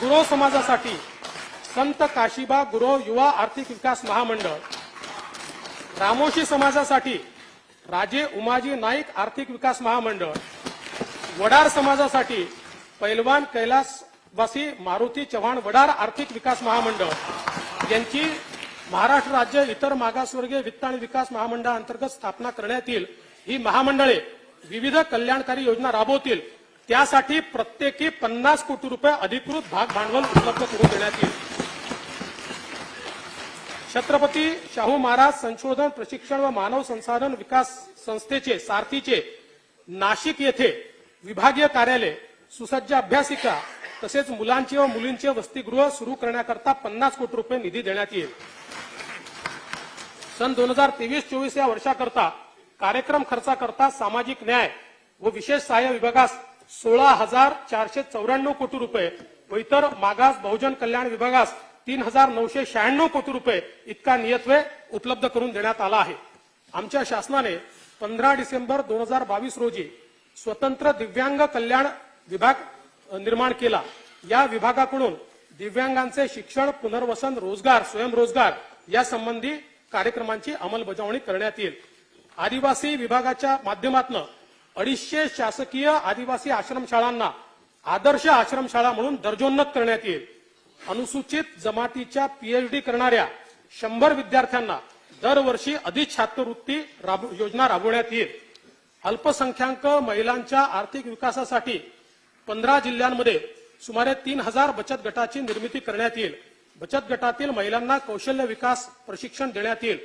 गुरव समाजासाठी संत काशीबा गुरव युवा आर्थिक विकास महामंडळ, रामोशी समाजासाठी राजे उमाजी नाईक आर्थिक विकास महामंडळ, वडार समाजासाठी पैलवान कैलासवासी मारुती चव्हाण वडार आर्थिक विकास महामंडळ यांची महाराष्ट्र राज्य इतर मागासवर्गीय वित्त आणि विकास महामंडळाअंतर्गत स्थापना करण्यात येईल। ही महामंडळे विविध कल्याणकारी योजना राबवतील। त्यासाठी प्रत्येकी 50 कोटी रुपये अधिकृत भाग भांडवल उपलब्ध करून देण्यात येईल। छत्रपती शाहू महाराज संशोधन प्रशिक्षण व मानव संसाधन विकास संस्थेचे सारथीचे नाशिक येथे विभागीय कार्यालय, सुसज्ज अभ्यासिका तसेच मुलांचे व मुलींचे वसतिगृह सुरू करण्याकरता 50 कोटी रुपये निधी देण्यात येईल। सन 2023-24 या वर्षाकरता कार्यक्रम खर्चाकरता सामाजिक न्याय व विशेष सहाय्य विभागास 16,494 कोटी रुपये व इतर मागास बहुजन कल्याण विभागास 3,996 कोटी रुपये इतका नियतव्यय उपलब्ध करून देण्यात आला आहे। आमच्या शासनाने 15 डिसेंबर 2022 रोजी स्वतंत्र दिव्यांग कल्याण विभाग निर्माण केला। या विभागाकडून दिव्यांगांचे शिक्षण, पुनर्वसन, रोजगार, स्वयंरोजगार या संबंधी कार्यक्रमांची अंमलबजावणी करण्यात येईल। आदिवासी विभागाच्या माध्यमातून 250 शासकीय आदिवासी आश्रमशाळांना आदर्श आश्रमशाळा म्हणून दर्जोन्नत करण्यात येईल। अनुसूचित जमातीच्या पीएचडी करणाऱ्या 100 विद्यार्थ्यांना दरवर्षी अधिक छात्रवृत्ती योजना राबवण्यात येईल। अल्पसंख्याक महिलांच्या आर्थिक विकासासाठी 15 जिल्ह्यांमध्ये सुमारे 3000 बचत गटाची निर्मिती करण्यात येईल। बचत गटातील महिलांना कौशल्य विकास प्रशिक्षण देण्यात येईल।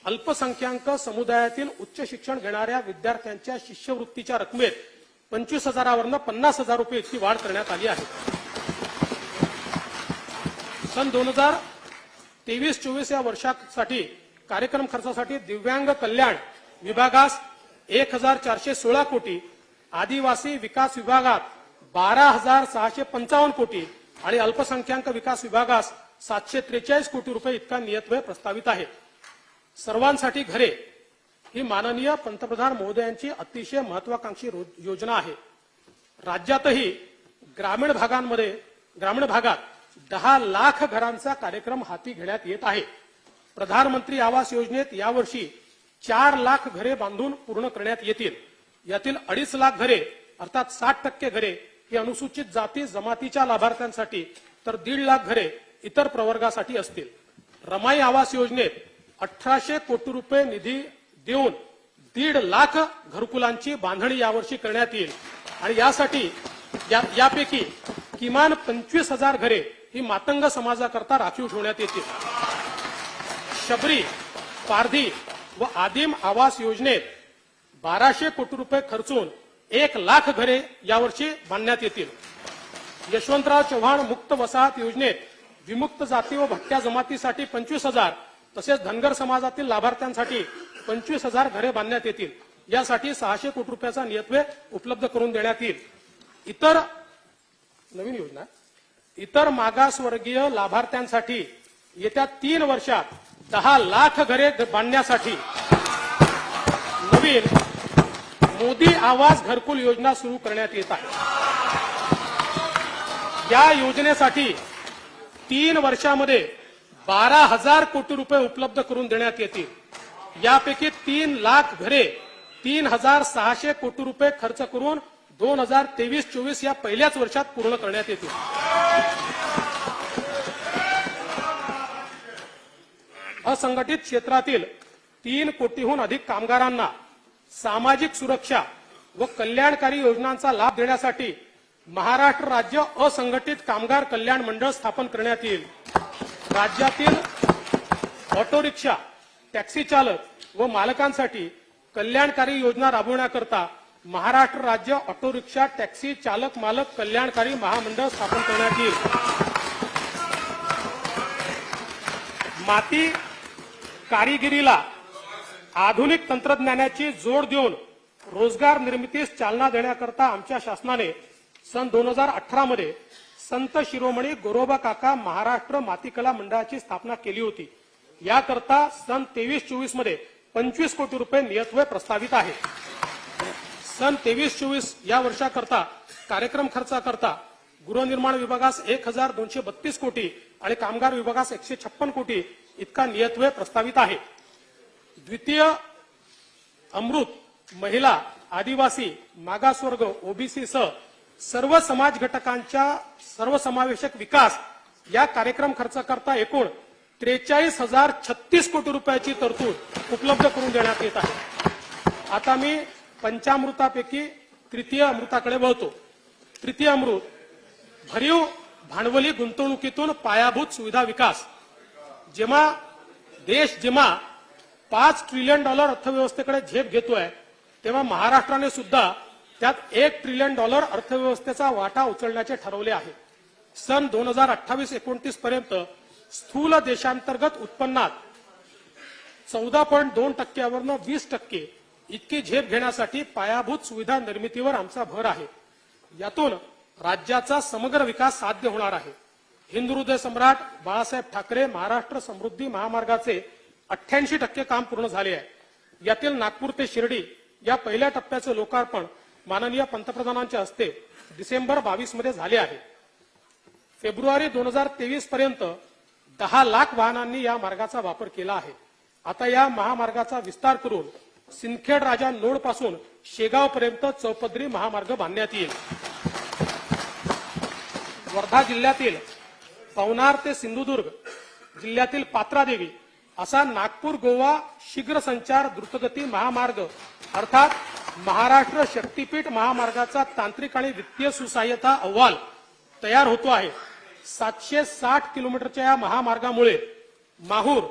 अल्पसंख्याक समुदायातील उच्च शिक्षण घेणाऱ्या विद्यार्थ्यांच्या शिष्यवृत्तीच्या रकमेत 25,000वरून 50,000 रुपये इतकी वाढ करण्यात आली आहे। सन 2023-24 या वर्षासाठी कार्यक्रम खर्चासाठी दिव्यांग कल्याण विभागास 1,416 कोटी, आदिवासी विकास विभागात 12,655 कोटी आणि अल्पसंख्याक विकास विभागास 743 कोटी रुपये इतका नियतव्यय प्रस्तावित आहे। सर्वांसाठी घरे ही माननीय पंतप्रधान महोदयांची अतिशय महत्वाकांक्षी योजना आहे। राज्यातही ग्रामीण भागात 10 लाख घरांचा कार्यक्रम हाती घेण्यात येत आहे। प्रधानमंत्री आवास योजनेत यावर्षी 4 लाख घरे बांधून पूर्ण करण्यात येतील। यातील 2.5 लाख घरे अर्थात 60% घरे ही अनुसूचित जाती जमातीच्या लाभार्थ्यांसाठी तर 1.5 लाख घरे इतर प्रवर्गासाठी असतील. रमाई आवास योजनेत 1800 कोटी रुपये निधी देऊन 1.5 लाख घरकुलांची बांधणी यावर्षी करण्यात येईल आणि यासाठी यापैकी किमान 25,000 घरे ही मातंग समाजाकरता राखीव ठेवण्यात येतील. शबरी, पारधी व आदिम आवास योजनेत 1200 कोटी रुपये खर्चून 1 लाख घरे यावर्षी बांधण्यात येतील. यशवंतराव चव्हाण मुक्त वसाहत योजनेत विमुक्त जाती व भटक्या जमातीसाठी 25,000 तसेच धनगर समाजातील लाभार्थ्यांसाठी 25,000 घरे बांधण्यात येतील. यासाठी 600 कोटी रुपयाचा नियतव्यय उपलब्ध करून देण्यात येईल. इतर नवीन योजना इतर मागासवर्गीय लाभार्थ्यांसाठी येत्या 3 वर्षात 10 लाख घरे बांधण्यासाठी नवीन मोदी आवास घरकुल योजना सुरू करण्यात येत आहे. या योजनेसाठी 3 वर्षामध्ये 12,000 कोटी रुपये उपलब्ध करून देण्यात येतील. यापैकी 3 लाख घरे 3,600 कोटी रुपये खर्च करून 2023-24 या पहिल्याच वर्षात पूर्ण करण्यात येतील. असंघटित क्षेत्रातील 3 कोटीहून अधिक कामगारांना सामाजिक सुरक्षा व कल्याणकारी योजनांचा लाभ देण्यासाठी महाराष्ट्र राज्य असंघटित कामगार कल्याण मंडळ स्थापन करण्यात येईल. राज्यातील ऑटो रिक्षा, टॅक्सी चालक व मालकांसाठी कल्याणकारी योजना राबवण्याकरता महाराष्ट्र राज्य ऑटो रिक्षा टॅक्सी चालक मालक कल्याणकारी महामंडळ स्थापन करण्यात येईल. माती कारिगिरीला आधुनिक तंत्रज्ञानाची जोड देऊन रोजगार निर्मितीस चालना देण्याकरता आमच्या शासनाने सन 2018 मध्ये संत शिरोमणी गोरोबा काका महाराष्ट्र मातीकला मंडळाची स्थापना केली होती. याकरता सन 23-24 मध्ये 25 कोटी रुपये नियतव्यय प्रस्तावित आहे. सन 23-24 या वर्षाकरता कार्यक्रम खर्चाकरता गृहनिर्माण विभागास 1,232 कोटी आणि कामगार विभागास 156 कोटी इतका नियतव्यय प्रस्तावित आहे. द्वितीय अमृत महिला, आदिवासी, मागासवर्ग, ओबीसी सह सर्व समाज घटकांच्या सर्वसमावेशक विकास या कार्यक्रम खर्चाकरता एकूण 43,036 कोटी रुपयाची तरतूद उपलब्ध करून देण्यात येत आहे. आता मी पंचामृतापैकी तृतीय अमृताकडे वळतो. तृतीय अमृत भरीव भांडवली गुंतवणुकीतून पायाभूत सुविधा विकास. जेव्हा देश 5 ट्रिलियन डॉलर अर्थव्यवस्थेकडे झेप घेतोय तेव्हा महाराष्ट्राने सुद्धा त्यात $1 ट्रिलियन अर्थव्यवस्थेचा वाटा उचलण्याचे ठरवले आहे. सन 2028-29 पर्यंत स्थूल देशांतर्गत उत्पन्नात 14.2% 20% इतकी झेप घेण्यासाठी पायाभूत सुविधा निर्मितीवर आमचा भर आहे. यातून राज्याचा समग्र विकास साध्य होणार आहे. हिंदू हृदय सम्राट बाळासाहेब ठाकरे महाराष्ट्र समृद्धी महामार्गाचे 88% काम पूर्ण झाले आहे. यातील नागपूर ते शिर्डी या पहिल्या टप्प्याचे लोकार्पण माननीय पंतप्रधानांच्या हस्ते डिसेंबर 22 मध्ये झाले आहे. फेब्रुवारी 2023 पर्यंत 10 लाख वाहनांनी या मार्गाचा वापर केला आहे. आता या महामार्गाचा विस्तार करून सिंदखेड राजा नोड पासून शेगाव पर्यंत चौपदरी महामार्ग बांधण्यात येईल. वर्धा जिल्ह्यातील पवनार ते सिंधुदुर्ग जिल्ह्यातील पात्रादेवी असा नागपूर गोवा शीघ्र संचार द्रुतगती महामार्ग अर्थात महाराष्ट्र शक्तीपीठ महामार्गाचा तांत्रिक आणि वित्तीय सुसहाय्यता अहवाल तयार होतो आहे. 760 किलोमीटरच्या या महामार्गामुळे माहूर,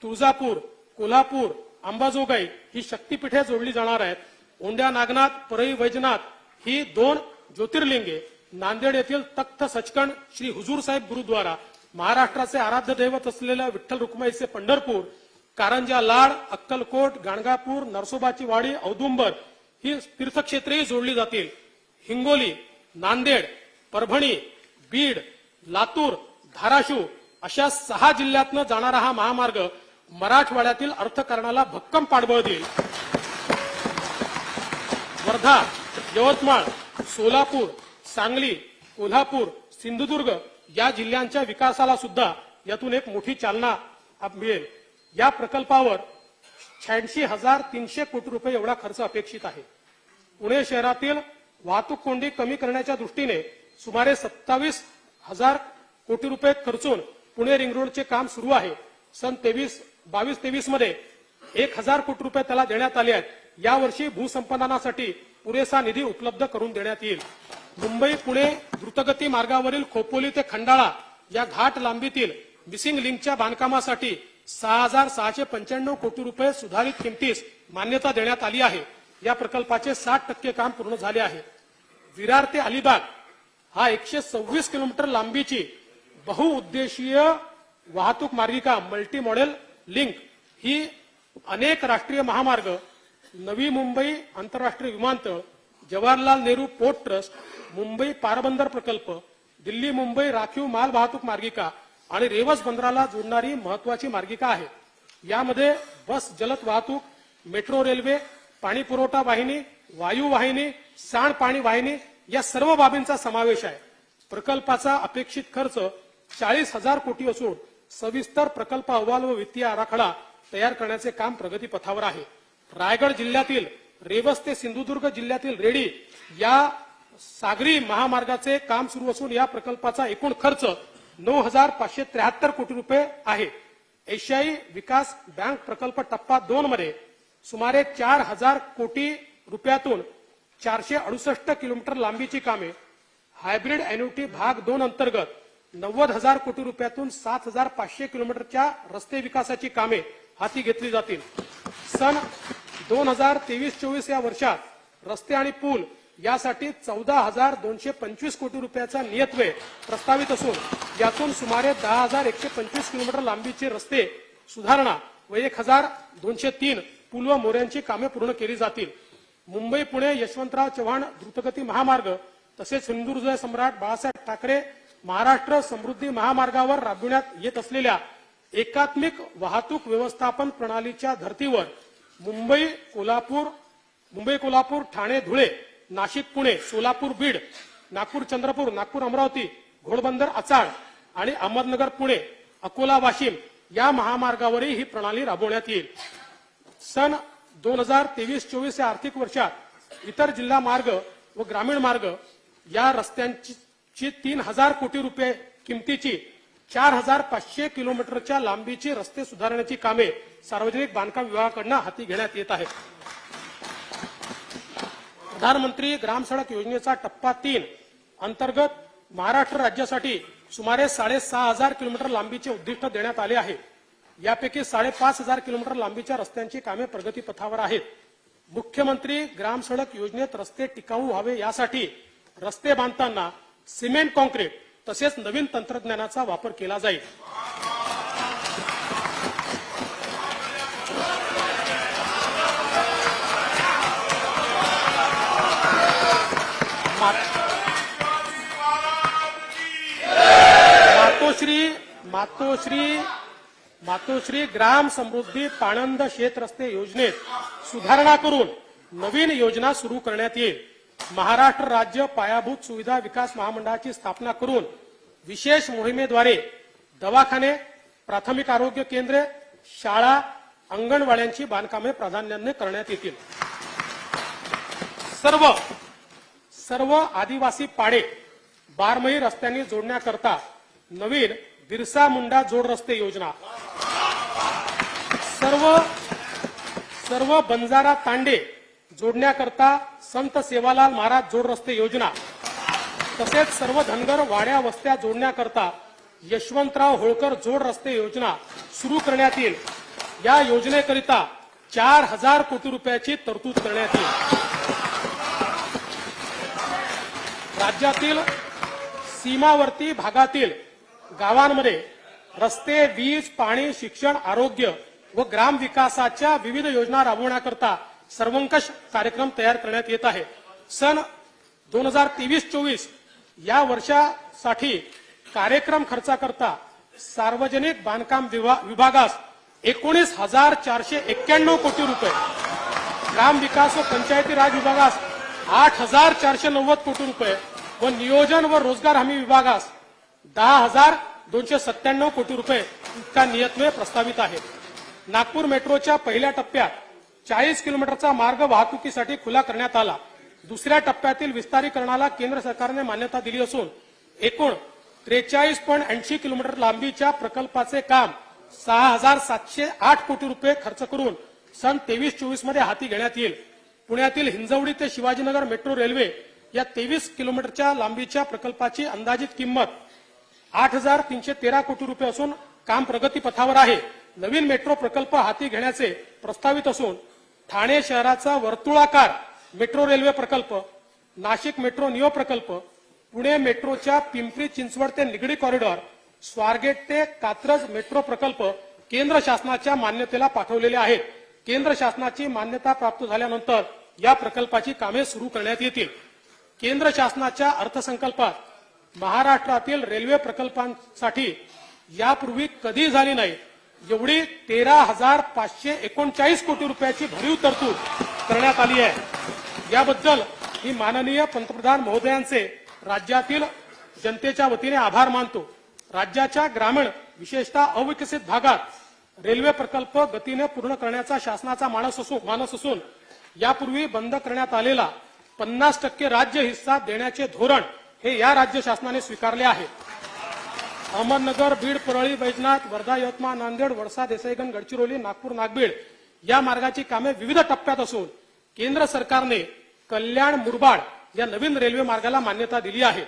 तुळजापूर, कोल्हापूर, अंबाजोगाई ही शक्तीपीठे जोडली जाणार आहेत. औंढ्या नागनाथ, परळी वैजनाथ ही 2 ज्योतिर्लिंगे, नांदेड येथील तख्त सचखंड श्री हुजूर साहेब गुरुद्वारा, महाराष्ट्राचे आराध्य दैवत असलेल्या विठ्ठल रुक्माईचे पंढरपूर, कारंजा लाड, अक्कलकोट, गाणगापूर, नरसोबाची वाडी, औदुंबर ही तीर्थक्षेत्रेही जोडली जातील. हिंगोली, नांदेड, परभणी, बीड, लातूर, धाराशिव अशा 6 जिल्ह्यातनं जाणारा हा महामार्ग मराठवाड्यातील अर्थकारणाला भक्कम पाठबळ देईल. वर्धा, यवतमाळ, सोलापूर, सांगली, कोल्हापूर, सिंधुदुर्ग या जिल्ह्यांच्या विकासाला सुद्धा यातून एक मोठी चालना मिळेल. या प्रकल्पावर 86,300 कोटी रुपये एवढा खर्च अपेक्षित आहे. पुणे शहरातील वाहतूक कोंडी कमी करण्याच्या दृष्टीने सुमारे 27,000 कोटी रुपये खर्चून पुणे रिंग रोडचे काम सुरू आहे. सन 22-23 मध्ये 1,000 कोटी रुपये त्याला देण्यात आले आहेत. यावर्षी भूसंपादनासाठी पुरेसा निधी उपलब्ध करून देण्यात येईल. मुंबई पुणे द्रुतगती मार्गावरील खोपोली ते खंडाळा या घाट लांबीतील मिसिंग लिंकच्या बांधकामासाठी 6,695 कोटी रुपये सुधारित किमतीस मान्यता देण्यात आली आहे. या प्रकल्पाचे 60% काम पूर्ण झाले आहे. विरार ते अलिबाग हा 126 किलोमीटर लांबीची बहुउद्देशीय वाहतूक मार्गिका मल्टी मॉडेल लिंक ही अनेक राष्ट्रीय महामार्ग, नवी मुंबई आंतरराष्ट्रीय विमानतळ, जवाहरलाल नेहरू पोर्ट ट्रस्ट, मुंबई पारबंदर प्रकल्प, दिल्ली मुंबई राखीव माल वाहतूक मार्गिका आणि रेवस बंदराला जोडणारी महत्वाची मार्गिका आहे. यामध्ये बस जलद वाहतूक, मेट्रो रेल्वे, पाणी पुरवठा वाहिनी, वायू वाहिनी, सांडपाणी वाहिनी या सर्व बाबींचा समावेश आहे. प्रकल्पाचा अपेक्षित खर्च 40,000 कोटी असून सविस्तर प्रकल्प अहवाल व वित्तीय आराखडा तयार करण्याचे काम प्रगतीपथावर आहे. रायगड जिल्ह्यातील रेवस ते सिंधुदुर्ग जिल्ह्यातील रेडी या सागरी महामार्गाचे काम सुरू असून या प्रकल्पाचा एकूण खर्च 9,573 कोटी रुपये आहे. एशियाई विकास बँक प्रकल्प टप्पा 2 मध्ये सुमारे 4,000 कोटी रुपयातून 468 किलोमीटर लांबीची कामे, हायब्रिड एन्युटी भाग 2 अंतर्गत 90,000 कोटी रुपयातून 7,500 किलोमीटरच्या रस्ते विकासाची कामे हाती घेतली जातील. सन 2023-24 या वर्षात रस्ते आणि पूल यासाठी 14,225 कोटी रुपयाचा नियतव्यय प्रस्तावित असून यातून सुमारे 10,125 किलोमीटर लांबीचे रस्ते सुधारणा व 1,203 पूल व मोऱ्यांची कामे पूर्ण केली जातील. मुंबई पुणे यशवंतराव चव्हाण द्रुतगती महामार्ग तसेच हिंदुहृदय सम्राट बाळासाहेब ठाकरे महाराष्ट्र समृद्धी महामार्गावर राबविण्यात येत असलेल्या एकात्मिक वाहतूक व्यवस्थापन प्रणालीच्या धर्तीवर मुंबई कोल्हापूर ठाणे धुळे नाशिक पुणे सोलापूर बीड नागपूर चंद्रपूर नागपूर अमरावती घोडबंदर आचाळ आणि अहमदनगर पुणे अकोला वाशिम या महामार्गावरही ही प्रणाली राबवण्यात येईल. सन 2023-24 या आर्थिक वर्षात इतर जिल्हा मार्ग व ग्रामीण मार्ग या रस्त्यांची 3,000 कोटी रुपये किमतीची 4,500 किलोमीटरच्या लांबीची रस्ते सुधारण्याची कामे सार्वजनिक बांधकाम विभागाकडून हाती घेण्यात येत आहेत. प्रधानमंत्री ग्राम सडक योजनेचा टप्पा 3 अंतर्गत महाराष्ट्र राज्यासाठी सुमारे 6,500 किलोमीटर लांबीचे उद्दिष्ट देण्यात आले आहे. यापैकी 5,500 किलोमीटर लांबीच्या रस्त्यांची कामे प्रगतीपथावर आहेत. मुख्यमंत्री ग्राम सडक योजनेत रस्ते टिकाऊ व्हावे यासाठी रस्ते बांधताना सिमेंट कॉन्क्रीट तसेच नवीन तंत्रज्ञानाचा वापर केला जाईल. मातोश्री ग्राम समृद्धी पाणंद शेत रस्ते योजनेत सुधारणा करून नवीन योजना सुरू करण्यात येईल. महाराष्ट्र राज्य पायाभूत सुविधा विकास महामंडळाची स्थापना करून विशेष मोहिमेद्वारे दवाखाने, प्राथमिक आरोग्य केंद्रे, शाळा, अंगणवाड्यांची बांधकामे प्राधान्याने करण्यात येतील. सर्व आदिवासी पाडे बारमही रस्त्यांनी जोडण्याकरता नवीन बिरसा मुंडा जोड रस्ते योजना, सर्व बंजारा तांडे जोडण्याकरता संत सेवालाल महाराज जोड रस्ते योजना तसेच सर्व धनगर वाड्या वस्त्या जोडण्याकरता यशवंतराव होळकर जोड रस्ते योजना सुरू करण्यात येईल. या योजनेकरिता 4,000 कोटी रुपयाची तरतूद करण्यात येईल. राज्यातील सीमावर्ती भागातील गावांमध्ये रस्ते, वीज, पाणी, शिक्षण, आरोग्य व ग्राम विकासाच्या विविध योजना राबवण्याकरता सर्वंकष कार्यक्रम तयार करण्यात येत आहे. सन 2023-24 या वर्षासाठी कार्यक्रम खर्चाकरता सार्वजनिक बांधकाम विभागास 19,491 कोटी रुपये, ग्राम विकास व पंचायती राज विभागास 8,490 कोटी रुपये व नियोजन व रोजगार हमी विभागास 10,297 कोटी रुपये इतका नियतव्यय प्रस्तावित आहे. नागपूर मेट्रोच्या पहिल्या टप्प्यात 40 किलोमीटरचा मार्ग वाहतुकीसाठी खुला करण्यात आला. दुसऱ्या टप्प्यातील विस्तारीकरणाला केंद्र सरकारने मान्यता दिली असून एकूण 43.80 किलोमीटर लांबीच्या प्रकल्पाचे काम 6,708 कोटी रुपये खर्च करून सन 23-24 मध्ये हाती घेण्यात येईल. पुण्यातील हिंजवडी ते शिवाजीनगर मेट्रो रेल्वे या 23 किलोमीटरच्या लांबीच्या प्रकल्पाची अंदाजित किंमत 8,313 कोटी रुपये असून काम प्रगतीपथावर आहे. नवीन मेट्रो प्रकल्प हाती घेण्याचे प्रस्तावित असून ठाणे शहराचा वर्तुळाकार मेट्रो रेल्वे प्रकल्प, नाशिक मेट्रो नियो प्रकल्प, पुणे मेट्रोच्या पिंपरी चिंचवड ते निगडी कॉरिडॉर, स्वारगेट ते कात्रज मेट्रो प्रकल्प केंद्र शासनाच्या मान्यतेला पाठवलेले आहेत. केंद्र शासनाची मान्यता प्राप्त झाल्यानंतर या प्रकल्पाची कामे सुरू करण्यात येतील. केंद्र शासनाच्या अर्थसंकल्पात महाराष्ट्रातील रेल्वे प्रकल्पांसाठी यापूर्वी कधी झाली नाही एवढी 13,539 कोटी रुपयाची भरीव तरतूद करण्यात आली आहे. याबद्दल मी माननीय पंतप्रधान महोदयांचे राज्यातील जनतेच्या वतीने आभार मानतो. राज्याच्या ग्रामीण विशेषतः अविकसित भागात रेल्वे प्रकल्प गतीने पूर्ण करण्याचा शासनाचा मानस असून यापूर्वी बंद करण्यात आलेला 50% राज्य हिस्सा देण्याचे धोरण हे या राज्य शासनाने स्वीकारले आहे. अहमदनगर, बीड, परळी, वैजनाथ, वर्धा, यवतमाळ, नांदेड, वडसा, देसाईगंज, गडचिरोली, नागपूर, नागबीड या मार्गाची कामे विविध टप्प्यात असून केंद्र सरकारने कल्याण, मुरबाड या नवीन रेल्वे मार्गाला मान्यता दिली आहे.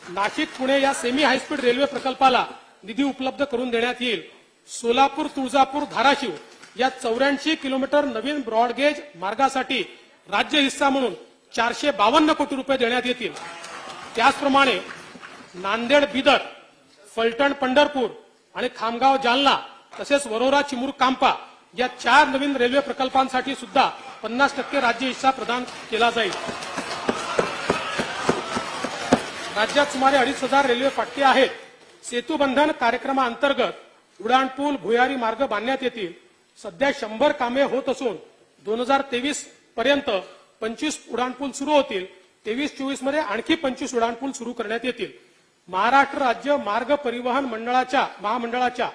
नाशिक, पुणे या सेमी हायस्पीड रेल्वे प्रकल्पाला निधी उपलब्ध करून देण्यात येईल. सोलापूर, तुळजापूर, धाराशिव या 84 किलोमीटर नवीन ब्रॉडगेज मार्गासाठी राज्य हिस्सा म्हणून 452 कोटी रुपये देण्यात येतील. त्याचप्रमाणे नांदेड, बिदर, फलटण, पंढरपूर आणि खामगाव, जालना तसेच वरोरा, चिमूर, कांपा या 4 नवीन रेल्वे प्रकल्पांसाठी सुद्धा 50% राज्य हिस्सा प्रदान केला जाईल. राज्यात सुमारे 2,500 रेल्वे फाटके आहेत. सेतुबंधन कार्यक्रमाअंतर्गत उड्डाणपूल, भुयारी मार्ग बांधण्यात येतील. सध्या 100 कामे होत असून 2023 पर्यंत 25 उड्डाणपूल सुरू होतील. 23-24 मध्ये आणखी 25 उड्डाणपूल सुरू करण्यात येतील. महाराष्ट्र राज्य मार्ग परिवहन महामंडळाच्या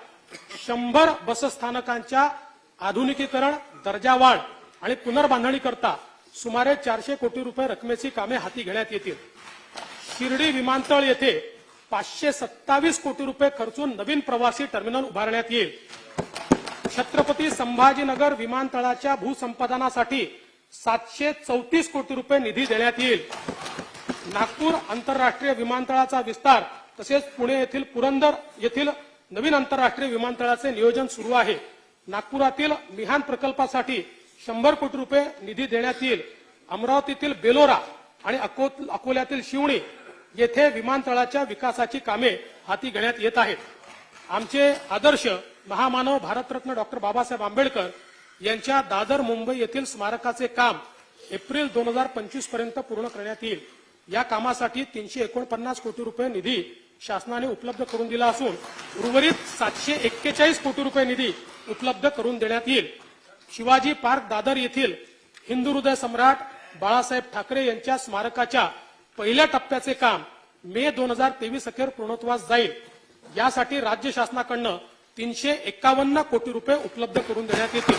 100 बसस्थानकांच्या आधुनिकीकरण, दर्जा वाढ आणि पुनर्बांधणीकरता सुमारे 400 कोटी रुपये रकमेची कामे हाती घेण्यात येतील. शिर्डी विमानतळ येथे 527 कोटी रुपये खर्चून नवीन प्रवासी टर्मिनल उभारण्यात येईल. छत्रपती संभाजीनगर विमानतळाच्या भूसंपादनासाठी 734 कोटी रुपये निधी देण्यात येईल. नागपूर आंतरराष्ट्रीय विमानतळाचा विस्तार तसेच पुणे येथील पुरंदर येथील नवीन आंतरराष्ट्रीय विमानतळाचे नियोजन सुरू आहे. नागपुरातील मिहान प्रकल्पासाठी 100 कोटी रुपये निधी देण्यात येईल. अमरावतीतील बेलोरा आणि अकोल्यातील शिवणी येथे विमानतळाच्या विकासाची कामे हाती घेण्यात येत आहेत. आमचे आदर्श महामानव भारतरत्न डॉक्टर बाबासाहेब आंबेडकर यांच्या दादर, मुंबई येथील स्मारकाचे काम एप्रिल 2025 पर्यंत पूर्ण करण्यात येईल. या कामासाठी 349 कोटी रुपये निधी शासनाने उपलब्ध करून दिला असून उर्वरित 741 कोटी रुपये निधी उपलब्ध करून देण्यात येईल. शिवाजी पार्क दादर येथील हिंदू हृदय सम्राट बाळासाहेब ठाकरे यांच्या स्मारकाच्या पहिल्या टप्प्याचे काम मे 2023 अखेर पूर्णत्वास जाईल. यासाठी राज्य शासनाकडून 351 कोटी रुपये उपलब्ध करून देण्यात येतील.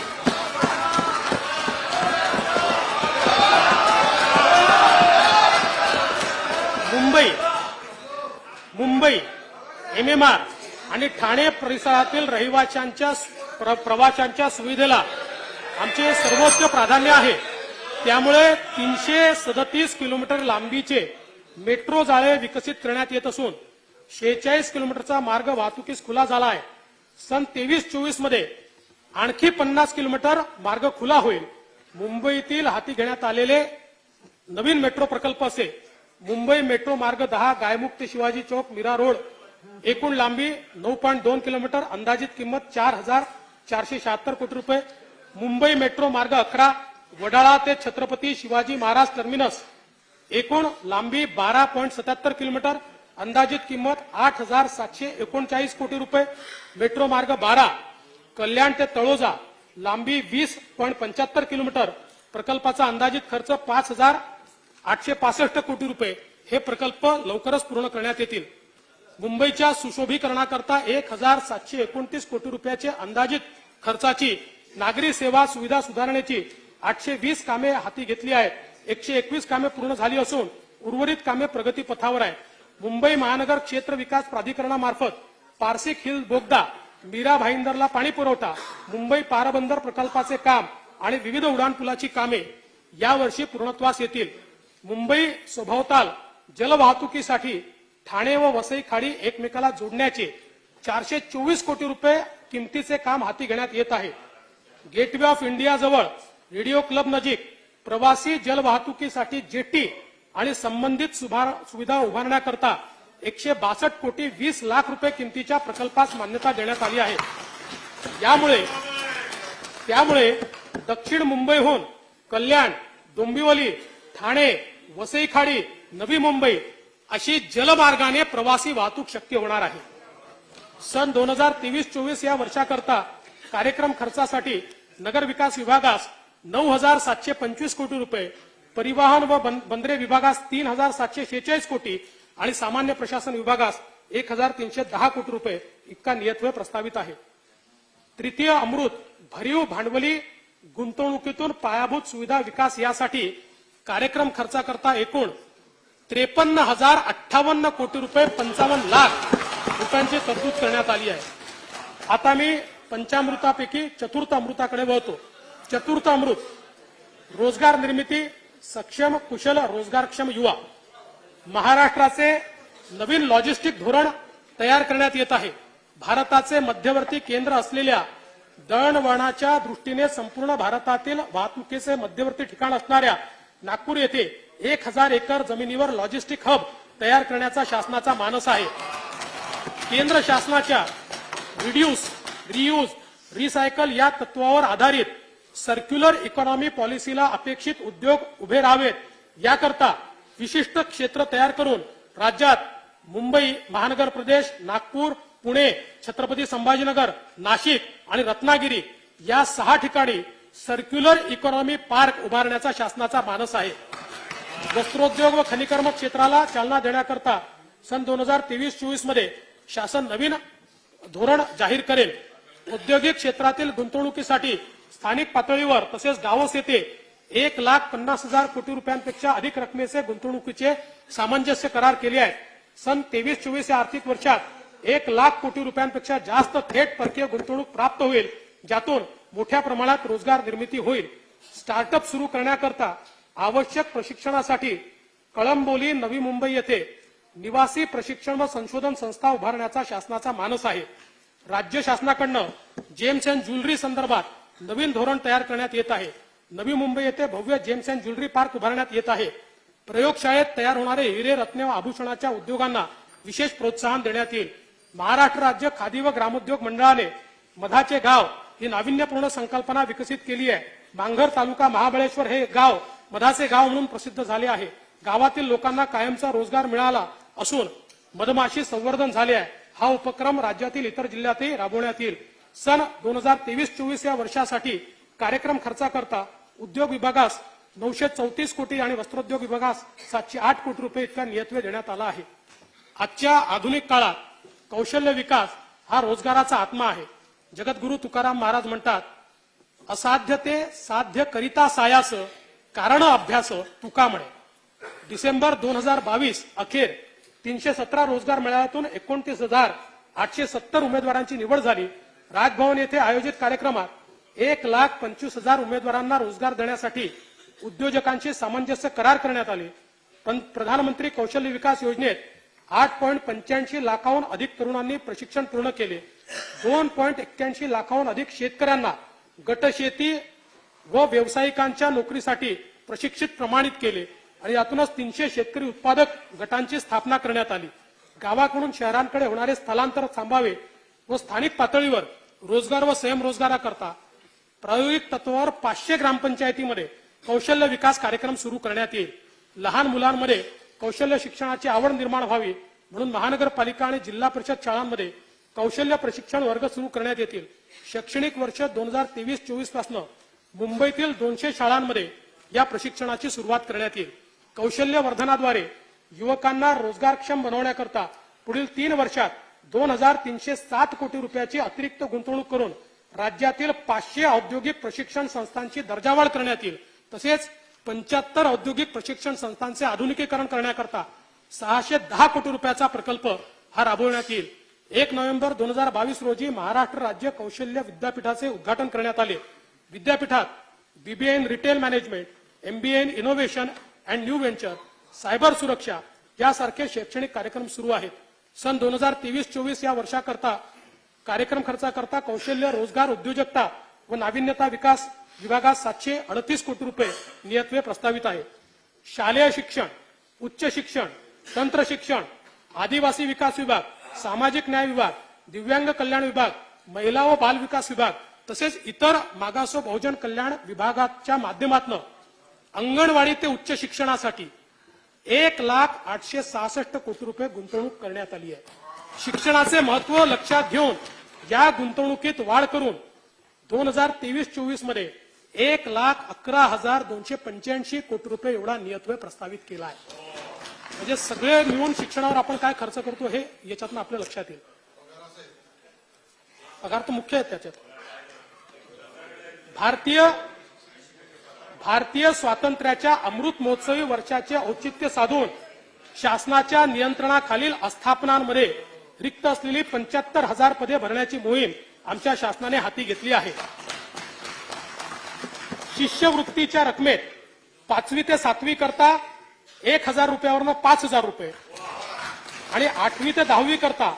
मुंबई MMR आणि ठाणे परिसरातील रहिवाशांच्या प्रवाशांच्या सुविधेला आमचे सर्वोच्च प्राधान्य आहे. त्यामुळे 337 किलोमीटर लांबीचे मेट्रो जाळे विकसित करण्यात येत असून 46 किलोमीटरचा मार्ग वाहतुकीस खुला झाला आहे. सन 23-24 मध्ये आणखी 50 किलोमीटर मार्ग खुला होईल. मुंबईतील हाती घेण्यात आलेले नवीन मेट्रो प्रकल्प असे मुंबई मेट्रो मार्ग 10 गायमुख ते शिवाजी चौक मीरा रोड, एकूण लांबी 9.2 किलोमीटर, अंदाजित किंमत 4,476 कोटी रुपये. मुंबई मेट्रो मार्ग 11 वडाळा ते छत्रपती शिवाजी महाराज टर्मिनस, एकूण लांबी 12.77 किलोमीटर, अंदाजित किंमत 8,739 कोटी रुपये. मेट्रो मार्ग 12 कल्याण ते तळोजा, लांबी 20.75 किलोमीटर, प्रकल्पाचा अंदाजित खर्च 5,865 कोटी रुपये. हे प्रकल्प लवकरच पूर्ण करण्यात येतील. मुंबईच्या सुशोभीकरणाकरता 1,729 कोटी रुपयाचे अंदाजित खर्चाची नागरी सेवा सुविधा सुधारण्याची 820 कामे हाती घेतली आहेत. 121 कामे पूर्ण झाली असून उर्वरित कामे प्रगतीपथावर आहे. मुंबई महानगर क्षेत्र विकास प्राधिकरणामार्फत पारसिक हिल बोगदा, मीरा भाईंदरला पाणी पुरवठा, मुंबई पारबंदर प्रकल्पाचे काम आणि विविध उड्डाणपुलाची कामे यावर्षी पूर्णत्वास येतील. मुंबई सभोवताल जलवाहतुकीसाठी ठाणे व वसई खाडी एकमेकाला जोडण्याचे 424 कोटी रुपये किमतीचे काम हाती घेण्यात येत आहे. गेटवे ऑफ इंडिया जवळ रेडिओ क्लब नजीक प्रवासी जलवाहतुकीसाठी जेटी आणि संबंधित सुविधा उभारण्याकरता 162 कोटी 20 लाख रुपये किमतीच्या प्रकल्पास मान्यता देण्यात आली आहे. त्यामुळे दक्षिण मुंबईहून कल्याण, डोंबिवली, ठाणे, वसई खाडी, नवी मुंबई अशी जलमार्गाने प्रवासी वाहतूक शक्य होणार आहे. सन 2023-24 या वर्षाकरता कार्यक्रम खर्चासाठी नगर विकास विभागास 9,725 कोटी रुपये, परिवहन व बंदरे विभागास 3,746 कोटी आणि सामान्य प्रशासन विभागास 1,310 कोटी रुपये इतका नियतव्यय प्रस्तावित आहे. तृतीय अमृत भरीव भांडवली गुंतवणुकीतून पायाभूत सुविधा विकास यासाठी कार्यक्रम खर्चाकरता एकूण 53,058 कोटी रुपये 55 लाख रुपयांची तरतूद करण्यात आली आहे. आता मी पंचामृतापैकी चतुर्थ अमृताकडे वळतो. चतुर्थ अमृत रोजगार निर्मिती, सक्षम कुशल रोजगारक्षम युवा. महाराष्ट्राचे नवीन लॉजिस्टिक धोरण तयार करण्यात येत आहे. भारताचे मध्यवर्ती केंद्र असलेल्या दळणवळणाच्या दृष्टीने संपूर्ण भारतातील वाहतुकीचे मध्यवर्ती ठिकाण असणाऱ्या नागपूर येथे 1,000 एकर जमिनीवर लॉजिस्टिक हब तयार करण्याचा शासनाचा मानस आहे. केंद्र शासनाच्या रिड्यूस, रियूज, रिसायकल या तत्वावर आधारित सर्क्युलर इकॉनॉमी पॉलिसीला अपेक्षित उद्योग उभे राहावेत याकरता विशिष्ट क्षेत्र तयार करून राज्यात मुंबई महानगर प्रदेश, नागपूर, पुणे, छत्रपती संभाजीनगर, नाशिक आणि रत्नागिरी या 6 ठिकाणी सर्क्युलर इकॉनॉमी पार्क उभारण्याचा शासनाचा मानस आहे. वस्त्रोद्योग व खनिकर्म क्षेत्राला चालना देण्याकरता सन 2023-24 मध्ये शासन नवीन धोरण जाहीर करेल. औद्योगिक क्षेत्रातील गुंतवणुकीसाठी स्थानिक पातळीवर तसेच गावोस येथे 1,50,000 कोटी रुपयांपेक्षा अधिक रकमेचे गुंतवणुकीचे सामंजस्य करार केले आहेत. सन 23-24 या आर्थिक वर्षात 1,00,000 कोटी रुपयांपेक्षा जास्त थेट परकीय गुंतवणूक प्राप्त होईल, ज्यातून मोठ्या प्रमाणात रोजगार निर्मिती होईल. स्टार्टअप सुरू करण्याकरता आवश्यक प्रशिक्षणासाठी कळंबोली, नवी मुंबई येथे निवासी प्रशिक्षण व संशोधन संस्था उभारण्याचा शासनाचा मानस आहे. राज्य शासनाकडून जेम्स अँड ज्वेलरी संदर्भात नवीन धोरण तयार करण्यात येत आहे. नवी मुंबई येथे भव्य जेम्स अँड ज्वेलरी पार्क उभारण्यात येत आहे. प्रयोगशाळेत तयार होणारे हिरे, रत्ने व आभूषणाच्या उद्योगांना विशेष प्रोत्साहन देण्यात येईल. महाराष्ट्र राज्य खादी व ग्रामोद्योग मंडळाने मधाचे गाव ही नाविन्यपूर्ण संकल्पना विकसित केली आहे. बांगर तालुका महाबळेश्वर हे गाव मधाचे गाव म्हणून प्रसिद्ध झाले आहे. गावातील लोकांना कायमचा रोजगार मिळाला असून मधमाशी संवर्धन झाले आहे. हा उपक्रम राज्यातील इतर जिल्ह्यातही राबवण्यात येईल. सन 2023-24 या वर्षासाठी कार्यक्रम खर्चाकरता उद्योग विभागास 934 कोटी आणि वस्त्रोद्योग विभागास 708 कोटी रुपये इतका नियतव्यय देण्यात आला आहे. आजच्या आधुनिक काळात कौशल्य विकास हा रोजगाराचा आत्मा आहे. जगद्गुरु तुकाराम महाराज म्हणतात, असाध्य ते साध्य करिता सायास, कारण अभ्यास तुका म्हणे. डिसेंबर 2022 अखेर 317 रोजगार मेळाव्यातून 29,870 उमेदवारांची निवड झाली. राजभवन येथे आयोजित कार्यक्रमात 1,25,000 उमेदवारांना रोजगार देण्यासाठी उद्योजकांशी सामंजस्य करार करण्यात आले. प्रधानमंत्री कौशल्य विकास योजनेत 8.85 लाखाहून अधिक तरुणांनी प्रशिक्षण पूर्ण केले. 2.81 लाखाहून अधिक शेतकऱ्यांना गटशेती व व्यावसायिकांच्या नोकरीसाठी प्रशिक्षित प्रमाणित केले आणि यातूनच 300 शेतकरी उत्पादक गटांची स्थापना करण्यात आली. गावाकडून शहरांकडे होणारे स्थलांतर थांबावे व स्थानिक पातळीवर रोजगार व स्वयंरोजगाराकरता प्रायोगिक तत्वावर 500 ग्रामपंचायतीमध्ये कौशल्य विकास कार्यक्रम सुरू करण्यात येईल. लहान मुलांमध्ये कौशल्य शिक्षणाची आवड निर्माण व्हावी म्हणून महानगरपालिका आणि जिल्हा परिषद शाळांमध्ये कौशल्य प्रशिक्षण वर्ग सुरू करण्यात येतील. शैक्षणिक वर्ष 2023-24 पासून मुंबईतील 200 शाळांमध्ये या प्रशिक्षणाची सुरुवात करण्यात येईल. कौशल्य वर्धनाद्वारे युवकांना रोजगारक्षम बनवण्याकरता पुढील 3 वर्षात 2,307 कोटी रुपयाची अतिरिक्त गुंतवणूक करून राज्यातील 500 औद्योगिक प्रशिक्षण संस्थांची दर्जावाढ करण्यात येईल. तसेच 75 औद्योगिक प्रशिक्षण संस्थांचे आधुनिकीकरण करण्याकरता 610 कोटी रुपयाचा प्रकल्प हा राबवण्यात येईल. 1 नोव्हेंबर 2022 रोजी महाराष्ट्र राज्य कौशल्य विद्यापीठाचे उद्घाटन करण्यात आले. विद्यापीठात BBA in retail management, MBA in innovation and new venture, cyber सुरक्षा यासारखे शैक्षणिक कार्यक्रम सुरू आहेत. सन 2023-24 या वर्षाकरता कार्यक्रम खर्चाकरता कौशल्य, रोजगार, उद्योजकता व नाविन्यता विकास विभागात 738 कोटी रुपये नियतव्यय प्रस्तावित आहे. शालेय शिक्षण, उच्च शिक्षण, तंत्र शिक्षण, आदिवासी विकास विभाग, सामाजिक न्याय विभाग, दिव्यांग कल्याण विभाग, महिला व बाल विकास विभाग तसेच इतर मागास व बहुजन कल्याण विभागाच्या माध्यमातून अंगणवाडी ते उच्च शिक्षणासाठी 1,0866 कोटी रुपये गुंतवणूक करण्यात आली आहे. शिक्षणाचे महत्व लक्षात घेऊन या गुंतवणुकीत वाढ करून 2023-24 मध्ये 1,11,285 कोटी रुपये एवढा नियतव्यय प्रस्तावित केला आहे. म्हणजे सगळे मिळून शिक्षणावर आपण काय खर्च करतो हे याच्यातून आपल्या लक्षात येईल. पगार तर मुख्य आहेत त्याच्यात. भारतीय स्वातंत्र्याच्या अमृत महोत्सवी वर्षाचे औचित्य साधून शासनाच्या नियंत्रणाखालील आस्थापनांमध्ये रिक्त असलेली 75,000 पदे भरण्याची मोहीम आमच्या शासनाने हाती घेतली आहे. शिष्यवृत्तीच्या रकमेत 5वी ते 7वी करता 1,000 रुपयावरनं 5,000 रुपये आणि 8वी ते 10वी करता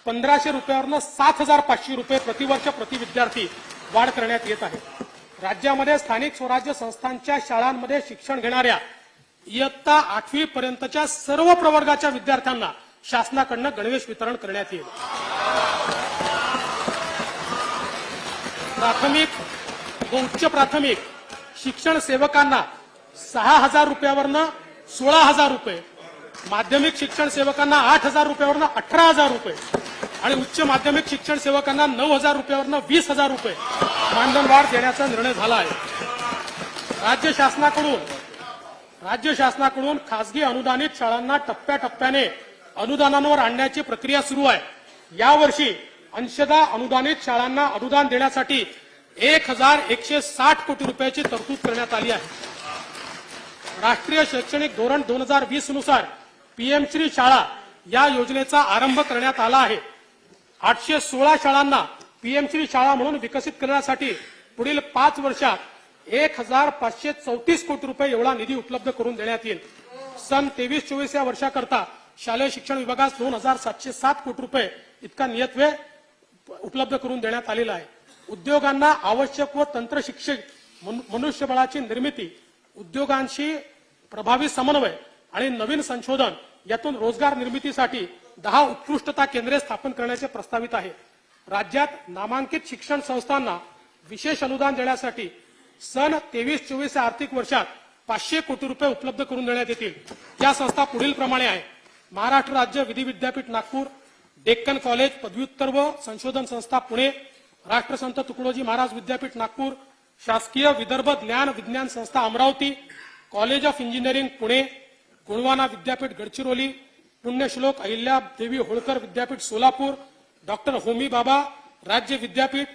1,500 रुपयावरनं 7,500 रुपये प्रतिवर्ष प्रति विद्यार्थी वाढ करण्यात येत आहे. राज्यामध्ये स्थानिक स्वराज्य संस्थांच्या शाळांमध्ये शिक्षण घेणाऱ्या इयत्ता 8वी पर्यंतच्या सर्व प्रवर्गाच्या विद्यार्थ्यांना शासनाकडून गणवेश वितरण करण्यात येईल. प्राथमिक व उच्च प्राथमिक शिक्षण सेवकांना 6,000 रुपयावरनं 16,000 रुपये, माध्यमिक शिक्षण सेवकांना 8,000 रुपयावरनं 18,000 रुपये आणि उच्च माध्यमिक शिक्षण सेवकांना 9,000 रुपयावरनं 20,000 रुपये मानधनवाढ देण्याचा निर्णय झाला आहे. राज्य शासनाकडून खासगी अनुदानित शाळांना टप्प्याटप्प्याने अनुदानांवर आणण्याची प्रक्रिया सुरू आहे. यावर्षी अंशतः अनुदानित शाळांना अनुदान देण्यासाठी 1,160 कोटी रुपयाची तरतूद करण्यात आली आहे. राष्ट्रीय शैक्षणिक धोरण 2020 नुसार पीएम श्री शाळा या योजनेचा आरंभ करण्यात आला आहे. 816 शाळांना पीएम श्री शाळा म्हणून विकसित करण्यासाठी पुढील 5 वर्षात 1,534 कोटी रुपये एवढा निधी उपलब्ध करून देण्यात येईल. सन 23-24 या वर्षाकरता शालेय शिक्षण विभागास 2,707 कोटी रुपये इतका नियतव्यय उपलब्ध करून देण्यात आलेला आहे. उद्योगांना आवश्यक व तंत्र शिक्षक मनुष्यबळाची निर्मिती, उद्योगांशी प्रभावी समन्वय आणि नवीन संशोधन यातून रोजगार निर्मितीसाठी 10 उत्कृष्टता केंद्रे स्थापन करण्याचे प्रस्तावित आहे. राज्यात नामांकित शिक्षण संस्थांना विशेष अनुदान देण्यासाठी सन 23-24 या आर्थिक वर्षात 500 कोटी रुपये उपलब्ध करून देण्यात येतील. या संस्था पुढील प्रमाणे आहेत. महाराष्ट्र राज्य विधी विद्यापीठ नागपूर, डेक्कन कॉलेज पदव्युत्तर व संशोधन संस्था पुणे, राष्ट्रसंत तुकडोजी महाराज विद्यापीठ नागपूर, शासकीय Vidarbha Dnyan Vigyan Sanstha Amravati, college of engineering Pune, Gondwana Vidyapeeth Gadchiroli, पुण्यश्लोक अहिल्या देवी होळकर विद्यापीठ सोलापूर, डॉक्टर होमी बाबा राज्य विद्यापीठ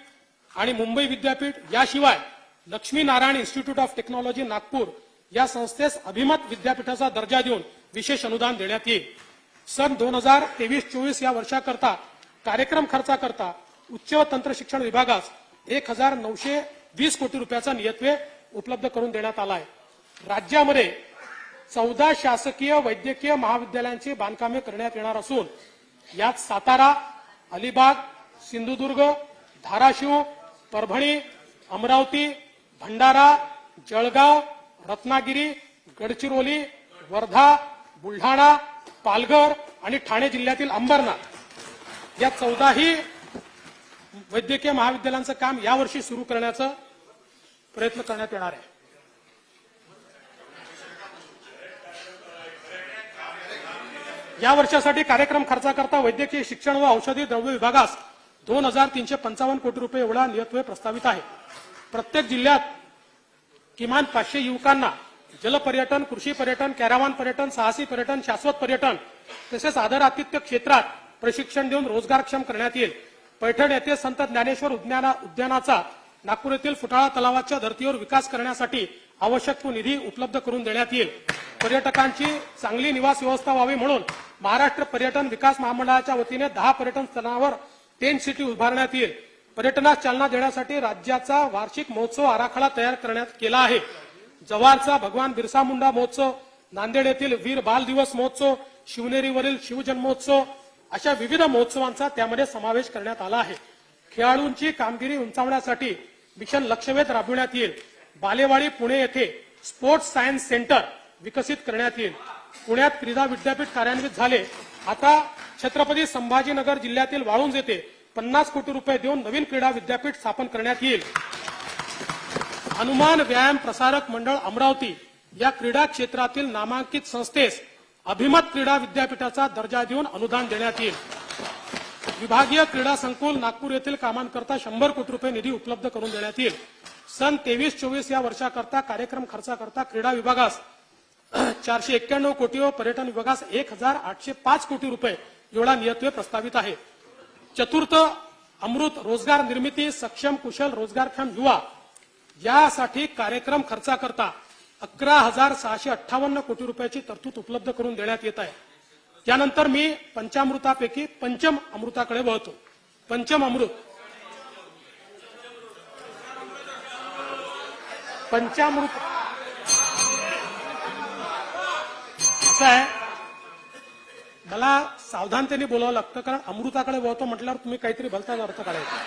आणि मुंबई विद्यापीठ याशिवाय Lakshmi Narayan institute of technology Nagpur या संस्थेस अभिमत विद्यापीठाचा दर्जा देऊन विशेष अनुदान देण्यात येईल. सन 2023-24 या वर्षाकरता कार्यक्रम खर्चाकरता उच्च व तंत्र शिक्षण विभागास 1,920 कोटी रुपयाचा नियतव्यय उपलब्ध करून देण्यात आला आहे. राज्यामध्ये 14 शासकीय वैद्यकीय महाविद्यालयांची बांधकामे करण्यात येणार असून यात सातारा, अलिबाग, सिंधुदुर्ग, धाराशिव, परभणी, अमरावती, भंडारा, जळगाव, रत्नागिरी, गडचिरोली, वर्धा, बुलढाणा, पालघर आणि ठाणे जिल्ह्यातील अंबरनाथ या 14ही वैद्यकीय महाविद्यालयांचं काम यावर्षी सुरू करण्याचा प्रयत्न करण्यात येणार आहे. या वर्षासाठी कार्यक्रम खर्चाकरता वैद्यकीय शिक्षण व औषधी द्रव्य विभागास 2,355 कोटी रुपये एवढा नियतव्यय प्रस्तावित आहे. प्रत्येक जिल्ह्यात किमान 500 युवकांना जलपर्यटन, कृषी पर्यटन, कॅरावान पर्यटन, साहसी पर्यटन, शाश्वत पर्यटन तसेच आदरातिथ्य क्षेत्रात प्रशिक्षण देऊन रोजगारक्षम करण्यात येईल. पैठण येथे संत ज्ञानेश्वर उद्यानाचा नागपूर येथील फुटाळा तलावाच्या धर्तीवर विकास करण्यासाठी आवश्यक तो निधी उपलब्ध करून देण्यात येईल. पर्यटकांची चांगली निवास व्यवस्था व्हावी म्हणून महाराष्ट्र पर्यटन विकास महामंडळाच्या वतीने 10 पर्यटन स्थळांवर टेंट सिटी उभारण्यात येईल. पर्यटनास चालना देण्यासाठी राज्याचा वार्षिक महोत्सव आराखडा तयार करण्यात केला आहे. जव्हारचा भगवान बिरसा मुंडा महोत्सव, नांदेड येथील वीर बाल दिवस महोत्सव, शिवनेरीवरील शिवजन्मोत्सव अशा विविध महोत्सवांचा त्यामध्ये समावेश करण्यात आला आहे. खेळाडूंची कामगिरी उंचावण्यासाठी मिशन लक्षवेध राबविण्यात येईल. बालेवाडी पुणे येथे स्पोर्ट्स सायन्स सेंटर विकसित करण्यात येईल. पुण्यात क्रीडा विद्यापीठ कार्यान्वित झाले. आता छत्रपती संभाजीनगर जिल्ह्यातील वाळुंज येथे 50 कोटी रुपये देऊन नवीन क्रीडा विद्यापीठ स्थापन करण्यात येईल. हनुमान व्यायाम प्रसारक मंडळ अमरावती या क्रीडा क्षेत्रातील नामांकित संस्थेस अभिमत क्रीडा विद्यापीठाचा दर्जा देऊन अनुदान देण्यात येईल. विभागीय क्रीडा संकुल नागपूर येथील कामांकरता 100 कोटी रुपये निधी उपलब्ध करून देण्यात येईल. सन 23-24 या वर्षाकरता कार्यक्रम खर्चाकरता क्रीडा विभागास 491 कोटी व पर्यटन विभागास 1805 कोटी रुपये एवढा नियतव्यय प्रस्तावित आहे. चतुर्थ अमृत रोजगार निर्मिती सक्षम कुशल रोजगारक्षम युवा यासाठी कार्यक्रम खर्चाकरता 11,658 कोटी रुपयाची तरतूद उपलब्ध करून देण्यात येत आहे. त्यानंतर मी पंचामृतापैकी पंचम अमृताकडे वळतो. पंचम अमृत पंचामृत असं आहे, मला सावधानतेने बोलावं लागतं कारण अमृताकडे वळतो म्हटल्यावर तुम्ही काहीतरी भलताच अर्थ काढायचा.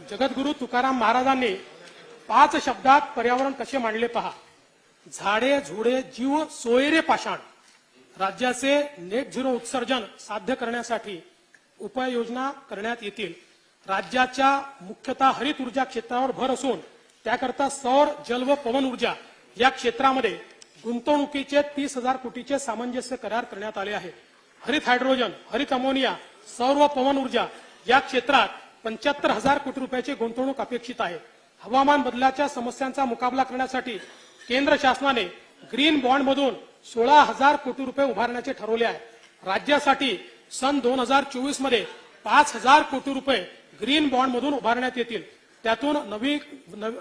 जगद्गुरु तुकाराम महाराजांनी 5 शब्दात पर्यावरण कसे मांडले पहा. झाडे झुडे जीव सोयरे पाषाण. राज्याचे नेट झिरो उत्सर्जन साध्य करण्यासाठी उपाययोजना करण्यात येतील. राज्याच्या मुख्यतः हरित ऊर्जा क्षेत्रावर भर असून त्याकरता सौर जल व पवन ऊर्जा या क्षेत्रामध्ये गुंतवणुकीचे 30,000 कोटीचे सामंजस्य करार करण्यात आले आहे. हरित हायड्रोजन, हरित अमोनिया, सौर व पवन ऊर्जा या क्षेत्रात 75,000 कोटी रुपयाची गुंतवणूक अपेक्षित आहे. हवामान बदलाच्या समस्यांचा मुकाबला करण्यासाठी केंद्र शासनाने ग्रीन बॉन्ड मधून 16,000 कोटी रुपये उभारण्याचे ठरवले आहे. राज्यासाठी सन 2024 मध्ये 5,000 कोटी रुपये ग्रीन बॉन्ड मधून उभारण्यात येतील. त्यातून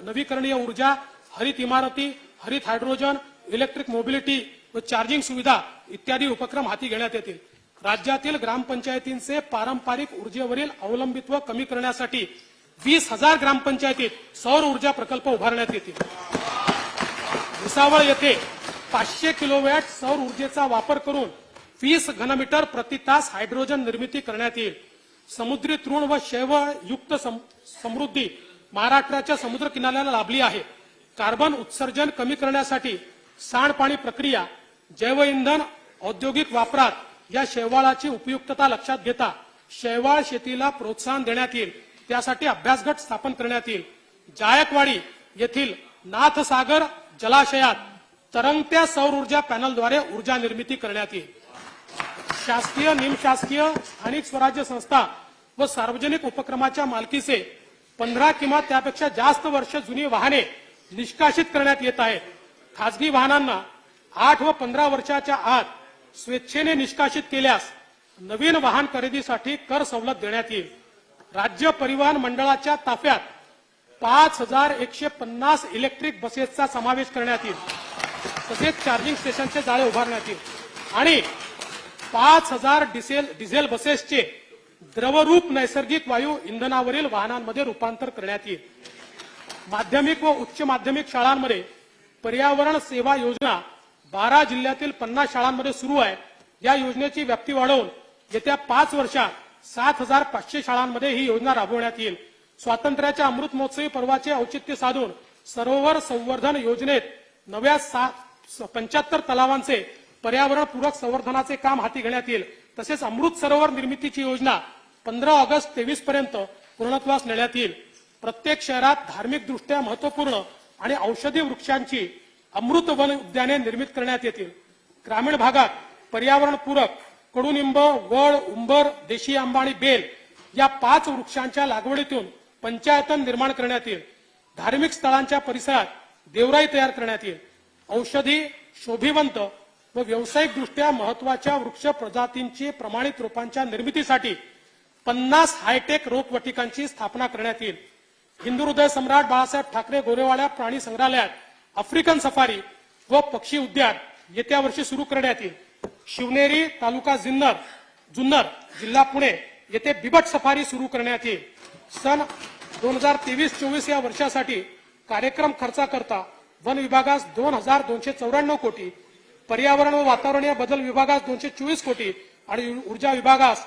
नवीकरणीय ऊर्जा, हरित इमारती, हरित हायड्रोजन, इलेक्ट्रिक मोबिलिटी व चार्जिंग सुविधा इत्यादी उपक्रम हाती घेण्यात येतील. राज्यातील ग्रामपंचायतींचे पारंपरिक ऊर्जेवरील अवलंबित्व कमी करण्यासाठी 20,000 ग्रामपंचायतीत सौर ऊर्जा प्रकल्प उभारण्यात येतील. भुसावळ येथे 500 किलोवॅट सौर ऊर्जेचा वापर करून 20 घनमीटर प्रति तास हायड्रोजन निर्मिती करण्यात येईल. समुद्री तृण व शैव युक्त समृद्धी महाराष्ट्राच्या समुद्र किनाऱ्याला लाभली आहे. कार्बन उत्सर्जन कमी करण्यासाठी सांडपाणी प्रक्रिया, जैव इंधन औद्योगिक वापरात या शैवाळाची उपयुक्तता लक्षात घेता शैवाळ शेतीला प्रोत्साहन देण्यात येईल. त्यासाठी अभ्यासगट स्थापन करण्यात येईल. जायकवाडी येथील नाथसागर जलाशयात तरंगत्या सौर ऊर्जा पॅनलद्वारे ऊर्जा निर्मिती करण्यात येईल. शासकीय, निमशासकीय, स्थानिक स्वराज्य संस्था व सार्वजनिक उपक्रमाच्या मालकीचे 15 किंवा त्यापेक्षा जास्त वर्ष जुनी वाहने निष्कासित करण्यात येत आहेत. खासगी वाहनांना 8 व 15 वर्षाच्या आत स्वेच्छेने निष्कासित केल्यास नवीन वाहन खरेदीसाठी कर सवलत देण्यात येईल. राज्य परिवहन मंडळाच्या ताफ्यात 5,150 इलेक्ट्रिक बसेसचा समावेश करण्यात येईल. तसेच चार्जिंग स्टेशनचे जाळे उभारण्यात येईल आणि 5,000 डिझेल बसेसचे द्रवरूप नैसर्गिक वायू इंधनावरील वाहनांमध्ये रूपांतर करण्यात येईल. माध्यमिक व उच्च माध्यमिक शाळांमध्ये पर्यावरण सेवा योजना 12 जिल्ह्यातील 50 शाळांमध्ये सुरू आहे. या योजनेची व्याप्ती वाढवून येत्या 5 वर्षात 7,500 शाळांमध्ये ही योजना राबवण्यात येईल. स्वातंत्र्याच्या अमृत महोत्सवी पर्वाचे औचित्य साधून सरोवर संवर्धन योजनेत नव्या 75 तलावांचे पर्यावरणपूरक संवर्धनाचे काम हाती घेण्यात येईल. तसेच अमृत सरोवर निर्मितीची योजना 15 ऑगस्ट 23 पर्यंत पूर्णत्वास नेण्यात येईल. प्रत्येक शहरात धार्मिक दृष्ट्या महत्वपूर्ण आणि औषधी वृक्षांची अमृत वन उद्याने निर्मित करण्यात येतील. ग्रामीण भागात पर्यावरणपूरक कडुनिंब, वड, उंबर, देशी आंबा आणि बेल या 5 वृक्षांच्या लागवडीतून पंचायतन निर्माण करण्यात येईल. धार्मिक स्थळांच्या परिसरात देवराई तयार करण्यात येईल. औषधी, शोभिवंत व व्यावसायिकदृष्ट्या महत्वाच्या वृक्ष प्रजातींची प्रमाणित रोपांच्या निर्मितीसाठी 50 हायटेक रोपवाटिकांची स्थापना करण्यात येईल. हिंदू हृदय सम्राट बाळासाहेब ठाकरे गोरेवाड्या प्राणी संग्रहालयात आफ्रिकन सफारी व पक्षी उद्यान येत्या वर्षी सुरू करण्यात येईल. शिवनेरी तालुका जुन्नर जिल्हा पुणे येथे बिबट सफारी सुरू करण्यात येईल. सन 2023-24 या वर्षासाठी कार्यक्रम खर्चाकरता वन विभागास 2294 कोटी, पर्यावरण व वातावरणीय बदल विभागास 224 कोटी आणि ऊर्जा विभागास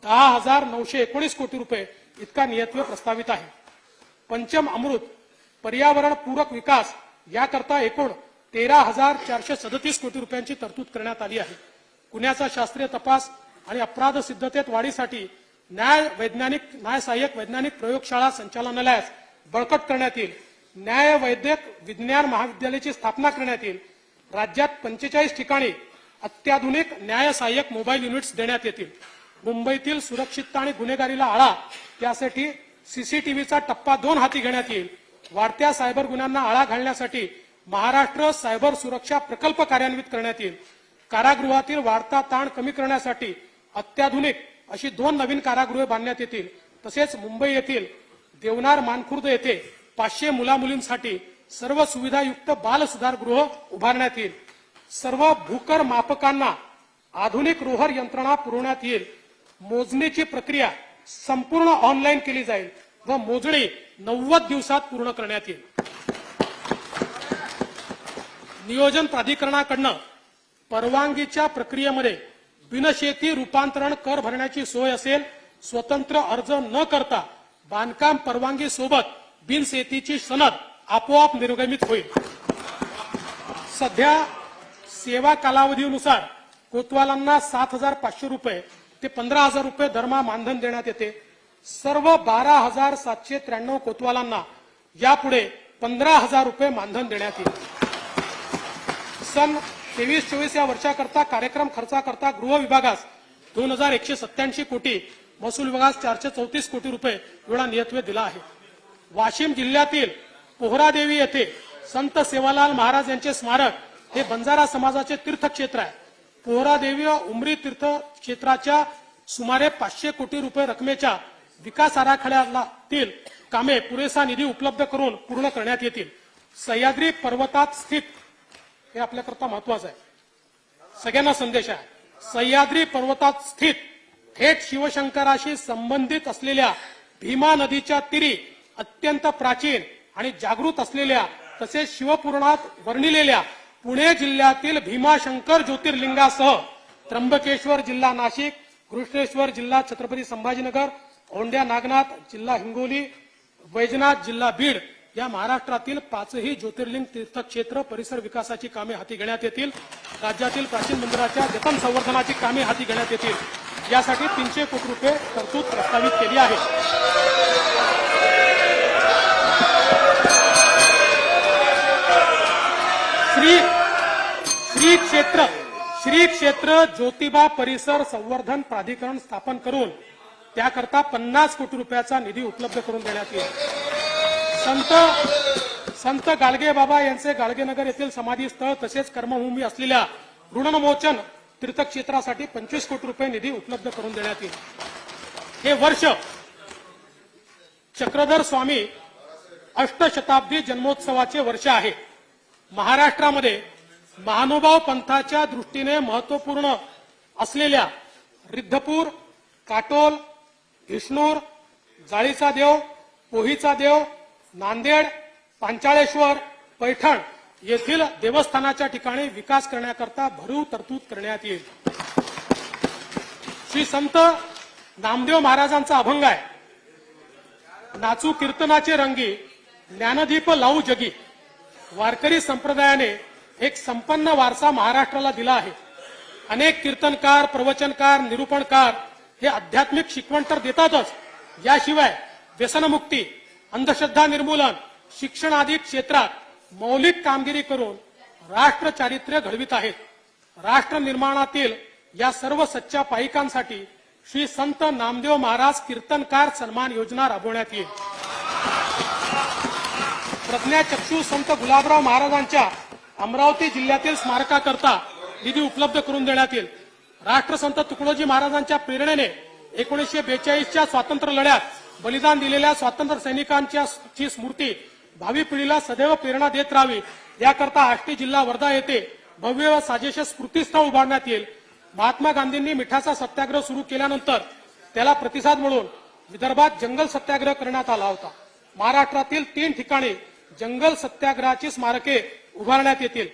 10,919 कोटी रुपये इतका नियतव्य प्रस्तावित आहे. पंचम अमृत पर्यावरण पूरक विकास याकरता एकूण 13,437 कोटी रुपयांची तरतूद करण्यात आली आहे. गुन्ह्याचा शास्त्रीय तपास आणि अपराध सिद्धतेत वाढीसाठी न्याय सहाय्यक वैज्ञानिक प्रयोगशाळा संचालनालयास बळकट करण्यात येईल. न्याय वैद्यक विज्ञान महाविद्यालयाची स्थापना करण्यात येईल. राज्यात 45 ठिकाणी अत्याधुनिक न्याय सहाय्यक मोबाईल युनिट्स देण्यात येतील. मुंबईतील सुरक्षितता आणि गुन्हेगारीला आळा त्यासाठी सीसीटीव्हीचा टप्पा 2 हाती घेण्यात येईल. वाढत्या सायबर गुन्ह्यांना आळा घालण्यासाठी महाराष्ट्र सायबर सुरक्षा प्रकल्प कार्यान्वित करण्यात येईल. कारागृहातील वाढता ताण कमी करण्यासाठी अत्याधुनिक अशी 2 नवीन कारागृहे बांधण्यात येतील. तसेच मुंबई येथील देवनार मानखुर्द येथे 500 मुलामुलींसाठी सर्व सुविधायुक्त बाल सुधारगृह उभारण्यात येईल. सर्व भूकर मापकांना आधुनिक रोहर यंत्रणा पुरवण्यात येईल. मोजणीची प्रक्रिया संपूर्ण ऑनलाईन केली जाईल व मोजणी 90 दिवसात पूर्ण करण्यात येईल. नियोजन प्राधिकरणाकडून परवानगीच्या प्रक्रियेमध्ये बिनशेती रूपांतरण कर भरण्याची सोय असेल. स्वतंत्र अर्ज न करता बांधकाम परवानगी सोबत बिनशेतीची सनद आपोआप निर्गमित होईल. सध्या सेवा कालावधीनुसार कोतवालांना 7,500 रुपये ते 15,000 रुपये दरमहा मानधन देण्यात येते. सर्व 12,793 कोतवालांना यापुढे 15,000 रुपये मानधन देण्यात येईल. सन 23-24 या वर्षाकरता कार्यक्रम खर्चाकरता गृह विभागास 2,187 कोटी, महसूल विभागास 434 कोटी रुपये एवढा नियतव्य दिला आहे. वाशिम जिल्ह्यातील पोहरादेवी येथे संत सेवालाल महाराज यांचे स्मारक हे बंजारा समाजाचे तीर्थक्षेत्र आहे. पोहरादेवी व उमरी तीर्थक्षेत्राच्या सुमारे 500 कोटी रुपये रकमेच्या विकास आराखड्यातील कामे पुरेसा निधी उपलब्ध करून पूर्ण करण्यात येतील. सह्याद्री पर्वतात स्थित, हे आपल्याकरता महत्वाचं आहे, सगळ्यांना संदेश आहे. सह्याद्री पर्वतात स्थित थेट शिवशंकराशी संबंधित असलेल्या भीमा नदीच्या तीरी अत्यंत प्राचीन आणि जागृत असलेल्या तसेच शिवपुराणात वर्णिलेल्या पुणे जिल्ह्यातील भीमाशंकर ज्योतिर्लिंगासह त्र्यंबकेश्वर जिल्हा नाशिक, घृष्णेश्वर जिल्हा छत्रपती संभाजीनगर, औंढ्या नागनाथ जिल्हा हिंगोली, वैजनाथ जिल्हा बीड या महाराष्ट्रातील 5ही ज्योतिर्लिंग तीर्थक्षेत्र परिसर विकासाची कामे हाती घेण्यात येतील. राज्यातील प्राचीन मंदिराच्या जतन संवर्धनाची कामे हाती घेण्यात येतील. यासाठी 300 कोटी रुपये तरतूद प्रस्तावित केली आहे. श्री क्षेत्र ज्योतिबा परिसर संवर्धन प्राधिकरण स्थापन करून त्याकरता 50 कोटी रुपयाचा निधी उपलब्ध करून देण्यात येईल. संत गाडगे बाबा यांचे गाडगेनगर येथील समाधीस्थळ तसेच कर्मभूमी असलेल्या ऋणमोचन तीर्थक्षेत्रासाठी 25 कोटी रुपये निधी उपलब्ध करून देण्यात येईल. हे वर्ष चक्रधर स्वामी अष्टशताब्दी जन्मोत्सवाचे वर्ष आहे. महाराष्ट्रामध्ये महानुभाव पंथाच्या दृष्टीने महत्वपूर्ण असलेल्या रिद्धपूर, काटोल, विष्णूर, जाळीचा देव, पोहीचा देव, नांदेड, पांचाळेश्वर, पैठण येथील देवस्थानाच्या ठिकाणी विकास करण्याकरता भरीव तरतूद करण्यात येईल. श्री संत नामदेव महाराजांचा अभंग आहे, नाचू कीर्तनाचे रंगी ज्ञानदीप लावू जगी. वारकरी संप्रदायाने एक संपन्न वारसा महाराष्ट्राला दिला आहे. अनेक कीर्तनकार, प्रवचनकार, निरूपणकार हे आध्यात्मिक शिकवण तर देतातच, याशिवाय व्यसनमुक्ती, अंधश्रद्धा निर्मूलन, शिक्षण आदी क्षेत्रात मौलिक कामगिरी करून राष्ट्र चारित्र्य घडवित आहेत. राष्ट्र निर्माणातील या सर्व सच्च्या पायिकांसाठी श्री संत नामदेव महाराज कीर्तनकार सन्मान योजना राबवण्यात येईल. प्रज्ञाचक्षू संत गुलाबराव महाराजांच्या अमरावती जिल्ह्यातील स्मारकाकरता निधी उपलब्ध करून देण्यात येईल। राष्ट्रसंत तुकडोजी महाराजांच्या प्रेरणेने 1942च्या स्वातंत्र्य लढ्यात बलिदान दिलेल्या स्वातंत्र्य सैनिकांची स्मृती भावी पिढीला सदैव प्रेरणा देत राहावी याकरता आष्टी जिल्हा वर्धा येथे भव्य व साजेसे स्मृतीस्थळ उभारण्यात येईल। महात्मा गांधींनी मिठाचा सत्याग्रह सुरू केल्यानंतर त्याला प्रतिसाद म्हणून विदर्भात जंगल सत्याग्रह करण्यात आला होता। महाराष्ट्रातील 3 ठिकाणी जंगल सत्याग्रहाची स्मारके उभारण्यात येतील।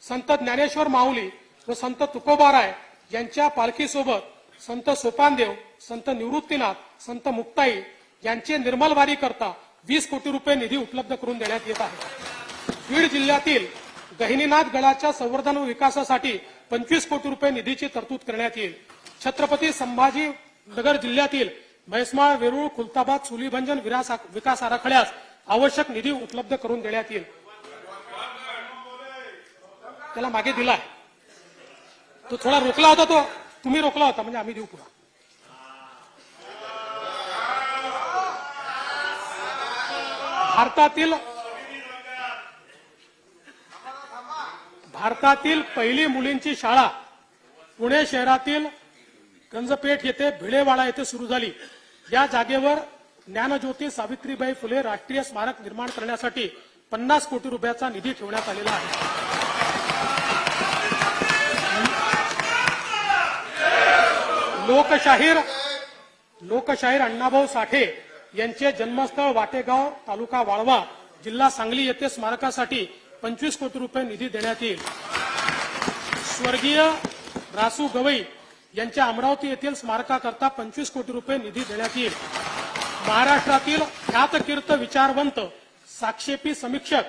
संत ज्ञानेश्वर माऊली व संत तुकोबाराय यांच्या पालखीसोबत संत सोपानदेव, संत निवृत्तीनाथ, संत मुक्ताई यांचे निर्मलवारी करता 20 कोटी रुपये निधी उपलब्ध करून देण्यात येत आहे। बीड जिल्ह्यातील गहिनीनाथ गडाच्या संवर्धन व विकासासाठी 25 कोटी रुपये निधीची तरतूद करण्यात येईल। छत्रपती संभाजी नगर जिल्ह्यातील म्हैसमाळ, वेरूळ, खुलताबाद, सुलीभंजन विकास आराखड्यास आवश्यक निधी उपलब्ध करून देण्यात येईल। त्याला मागे दिलाय तो थोडा रोखला होता, तो तुम्ही रोखला होता म्हणजे आम्ही देऊ पुढे। भारतातील पहिली मुलींची शाळा पुणे शहरातील गंजपेठ येथे भिडेवाडा येथे सुरू झाली। या जागेवर ज्ञानज्योती सावित्रीबाई फुले राष्ट्रीय स्मारक निर्माण करण्यासाठी 50 कोटी रुपयाचा निधी ठेवण्यात आलेला आहे। लोकशाहीर अण्णाभाऊ साठे यांचे जन्मस्थळ वाटेगाव, तालुका वाळवा, जिल्हा सांगली येथे स्मारकासाठी 25 कोटी रुपये निधी देण्यात येईल। स्वर्गीय रासू गवई यांच्या अमरावती येथील स्मारकाकरता 25 कोटी रुपये निधी देण्यात येईल। महाराष्ट्रातील ख्यातकीर्त विचारवंत साक्षेपी समीक्षक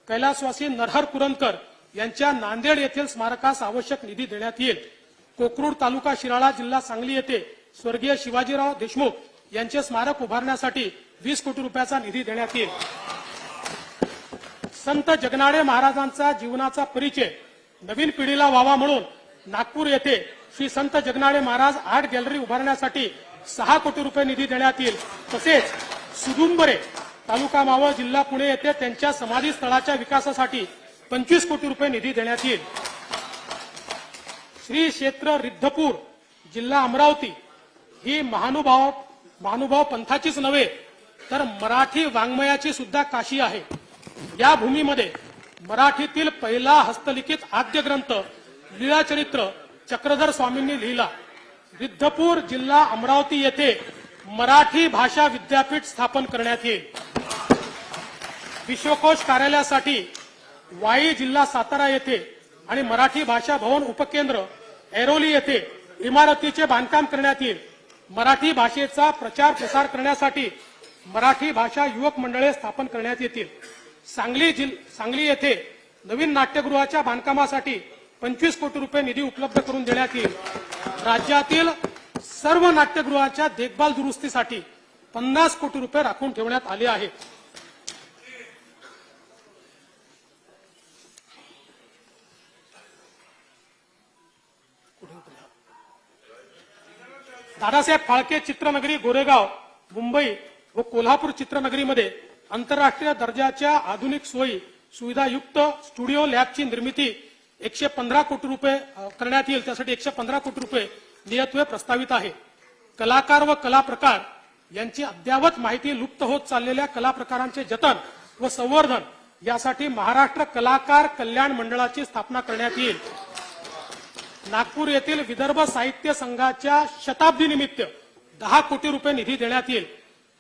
कैलासवासी नरहर कुरंदकर यांच्या नांदेड येथील स्मारकास आवश्यक निधी देण्यात येईल। कोकरूड तालुका शिराळा, जिल्हा सांगली येथे स्वर्गीय शिवाजीराव देशमुख यांचे स्मारक उभारण्यासाठी 20 कोटी रुपयाचा निधी देण्यात येईल। संत जगनाडे महाराजांचा जीवनाचा परिचय नवीन पिढीला व्हावा म्हणून नागपूर येथे श्री संत जगनाडे महाराज आर्ट गॅलरी उभारण्यासाठी 6 कोटी रुपये निधी देण्यात येईल। तसेच सुदुंबरे, तालुका मावळ, जिल्हा पुणे येथे त्यांच्या समाधी स्थळाच्या विकासासाठी 25 कोटी रुपये निधी देण्यात येईल। श्री क्षेत्र रिद्धपूर, जिल्हा अमरावती ही महानुभाव पंथाचीच नव्हे तर मराठी वाङ्मयाची सुद्धा काशी आहे। या भूमीमध्ये मराठीतील पहिला हस्तलिखित आद्य ग्रंथ लीळाचरित्र चक्रधर स्वामींनी लिहिला। रिद्धपूर, जिल्हा अमरावती येथे मराठी भाषा विद्यापीठ स्थापन करण्यात येईल। विश्वकोश कार्यालयासाठी वाई, जिल्हा सातारा येथे आणि मराठी भाषा भवन उपकेंद्र ऐरोली येथे इमारतीचे बांधकाम करण्यात येईल। मराठी भाषेचा प्रचार प्रसार करण्यासाठी मराठी भाषा युवक मंडळे स्थापन करण्यात येतील। सांगली येथे नवीन नाट्यगृहाच्या बांधकामासाठी 25 कोटी रुपये निधी उपलब्ध करून देण्यात येईल। राज्यातील सर्व नाट्यगृहाच्या देखभाल दुरुस्तीसाठी 50 कोटी रुपये राखून ठेवण्यात आले आहेत। दादासाहेब फाळके चित्रनगरी गोरेगाव, मुंबई व कोल्हापूर चित्रनगरीमध्ये आंतरराष्ट्रीय दर्जाच्या आधुनिक सोयी सुविधायुक्त स्टुडिओ लॅबची निर्मिती 115 कोटी रुपये करण्यात येईल। त्यासाठी 115 कोटी रुपये नियतव्यय प्रस्तावित आहे। कलाकार व कला प्रकार यांची अद्यावत माहिती लुप्त होत चाललेल्या कला प्रकारांचे जतन व संवर्धन यासाठी महाराष्ट्र कलाकार कल्याण मंडळाची स्थापना करण्यात येईल। नागपूर येथील विदर्भ साहित्य संघाच्या शताब्दी निमित्त 10 कोटी रुपये निधी देण्यात येईल।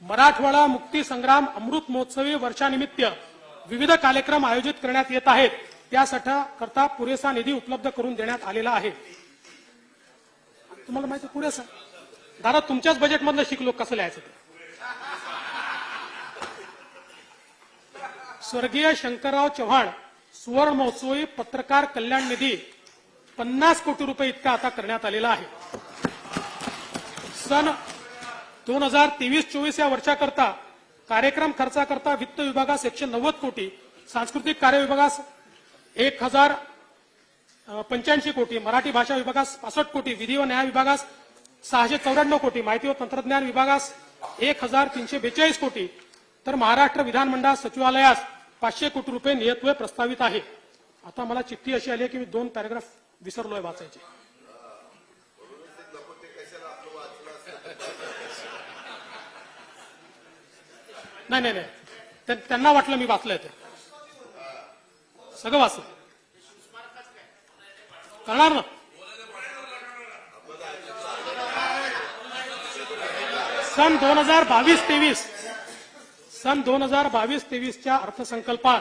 मराठवाडा मुक्ती संग्राम अमृत महोत्सवी वर्षानिमित्त विविध कार्यक्रम आयोजित करण्यात येत आहेत। त्यासाठी पुरेसा निधी उपलब्ध करून देण्यात आलेला आहे। तुम्हाला माहिती पुरेसा दादा तुमच्याच बजेटमधलं शिकलो कसं लिहायचं ते। स्वर्गीय शंकरराव चव्हाण सुवर्ण महोत्सवी पत्रकार कल्याण निधी 50 कोटी रुपये इतका आता करण्यात आलेला आहे। सन 2023-24 या वर्षाकरता कार्यक्रम खर्चाकरता वित्त विभागास 190 कोटी, सांस्कृतिक कार्य विभागास 1085 कोटी, मराठी भाषा विभागास 65 कोटी, विधी व न्याय विभागास 694 कोटी, माहिती व तंत्रज्ञान विभागास 1342 कोटी, तर महाराष्ट्र विधानमंडळ सचिवालयास 500 कोटी रुपये नियतव्यय प्रस्तावित आहे। आता मला चिठ्ठी अशी आली आहे की मी 2 पॅराग्राफ विसरलोय वाचायचे. नाही नाही नाही, त्यांना वाटलं मी वाचलंय ते सगळं वाचलं. करणार ना. सन 2022-23च्या अर्थसंकल्पात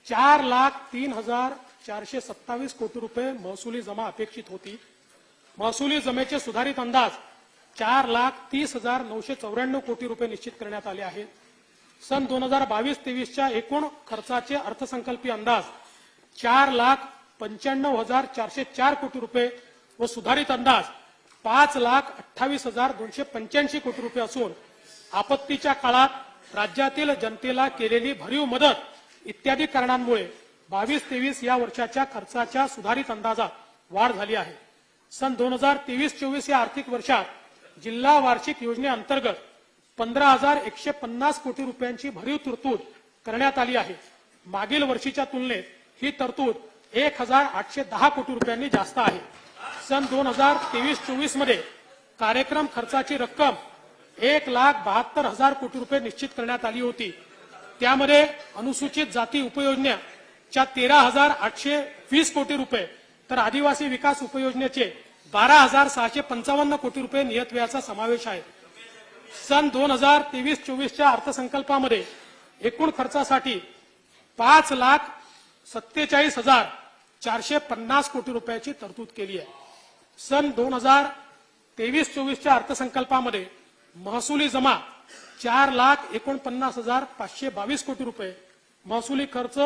4,03,427 कोटी रुपये महसुली जमा अपेक्षित होती. महसुली जमेचे सुधारित अंदाज 4,30,994 कोटी रुपये निश्चित करण्यात आले आहेत. सन 2022-23च्या एकूण खर्चाचे अर्थसंकल्पीय अंदाज 4,95,404 कोटी रुपये व सुधारित अंदाज 5,28,285 कोटी रुपये असून आपत्तीच्या काळात राज्यातील जनतेला केलेली भरीव मदत इत्यादी कारणांमुळे 22-23 या वर्षाच्या खर्चाच्या सुधारित अंदाजात वाढ झाली आहे. सन 2023-24 या आर्थिक वर्षात जिल्हा वार्षिक योजनेअंतर्गत 15,150 कोटी रुपयांची भरीव तरतूद करण्यात आली आहे. मागील वर्षीच्या तुलनेत ही तरतूद 1,810 कोटी रुपयांनी जास्त आहे. सन 2023-24 मध्ये कार्यक्रम खर्चाची रक्कम 1,72,000 कोटी रुपये निश्चित करण्यात आली होती. त्यामध्ये अनुसूचित जाती उपयोजनेच्या 13,820 कोटी रुपये तर आदिवासी विकास उपयोजनेचे 12,655 कोटी रुपये नियत व्ययाचा समावेश आहे. सन 2023-24च्या अर्थसंकल्पामध्ये एकूण खर्चासाठी 5,47,450 कोटी रुपयाची तरतूद केली आहे. सन 2023-24च्या अर्थसंकल्पामध्ये महसुली जमा 4,49,522 कोटी रुपये, महसुली खर्च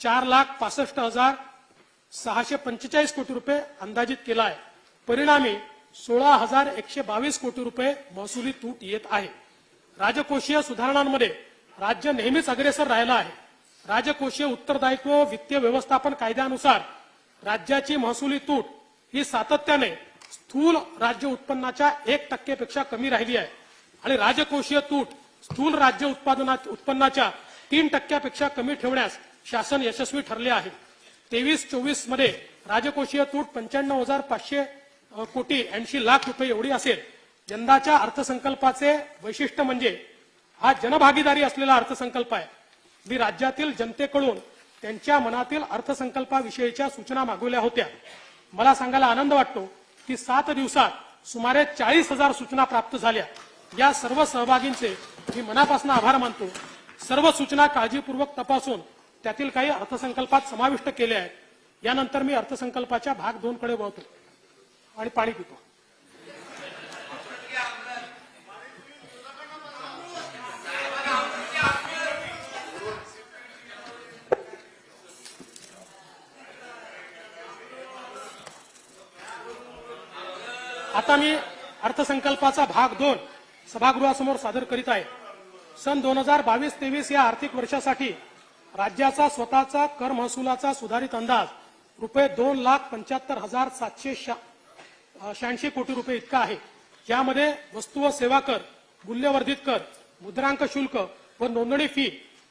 4,65,645 कोटी रुपये अंदाजित केला आहे. परिणामी 16,122 कोटी रुपये महसुली तूट येत आहे. राजकोषीय सुधारणांमध्ये राज्य नेहमीच अग्रेसर राहिला आहे. राजकोषीय उत्तरदायित्व वित्तीय व्यवस्थापन कायद्यानुसार राज्याची महसुली तूट ही सातत्याने स्थूल राज्य उत्पन्नाच्या 1% पेक्षा कमी राहिली आहे आणि राजकोषीय तूट स्थूल राज्य उत्पन्नाच्या 3% पेक्षा कमी ठेवण्यास शासन यशस्वी ठरले आहे. 23-24 मध्ये राजकोषीय तूट 95,500 कोटी 80 लाख रुपये एवढी असेल. यंदाच्या अर्थसंकल्पाचे वैशिष्ट्य म्हणजे हा जनभागीदारी असलेला अर्थसंकल्प आहे. मी राज्यातील जनतेकडून त्यांच्या मनातील अर्थसंकल्पाविषयीच्या सूचना मागवल्या होत्या. मला सांगायला आनंद वाटतो की 7 दिवसात सुमारे 40,000 सूचना प्राप्त झाल्या. या सर्व सहभागींचे मी मनापासून आभार मानतो. सर्व सूचना काळजीपूर्वक तपासून त्यातील काही अर्थसंकल्पात समाविष्ट केले आहेत. यानंतर मी अर्थसंकल्पाच्या भाग 2 कडे वळतो आणि पाणी पितो. आता मी अर्थसंकल्पाचा भाग 2 सभागृहासमोर सादर करीत आहे. सन 2022-23 या आर्थिक वर्षासाठी राज्याचा स्वतःचा कर महसुलाचा सुधारित अंदाज रुपये 2,75,786 कोटी रुपये इतका आहे. यामध्ये वस्तू व सेवा कर, मूल्यवर्धित कर, मुद्रांक शुल्क व नोंदणी फी,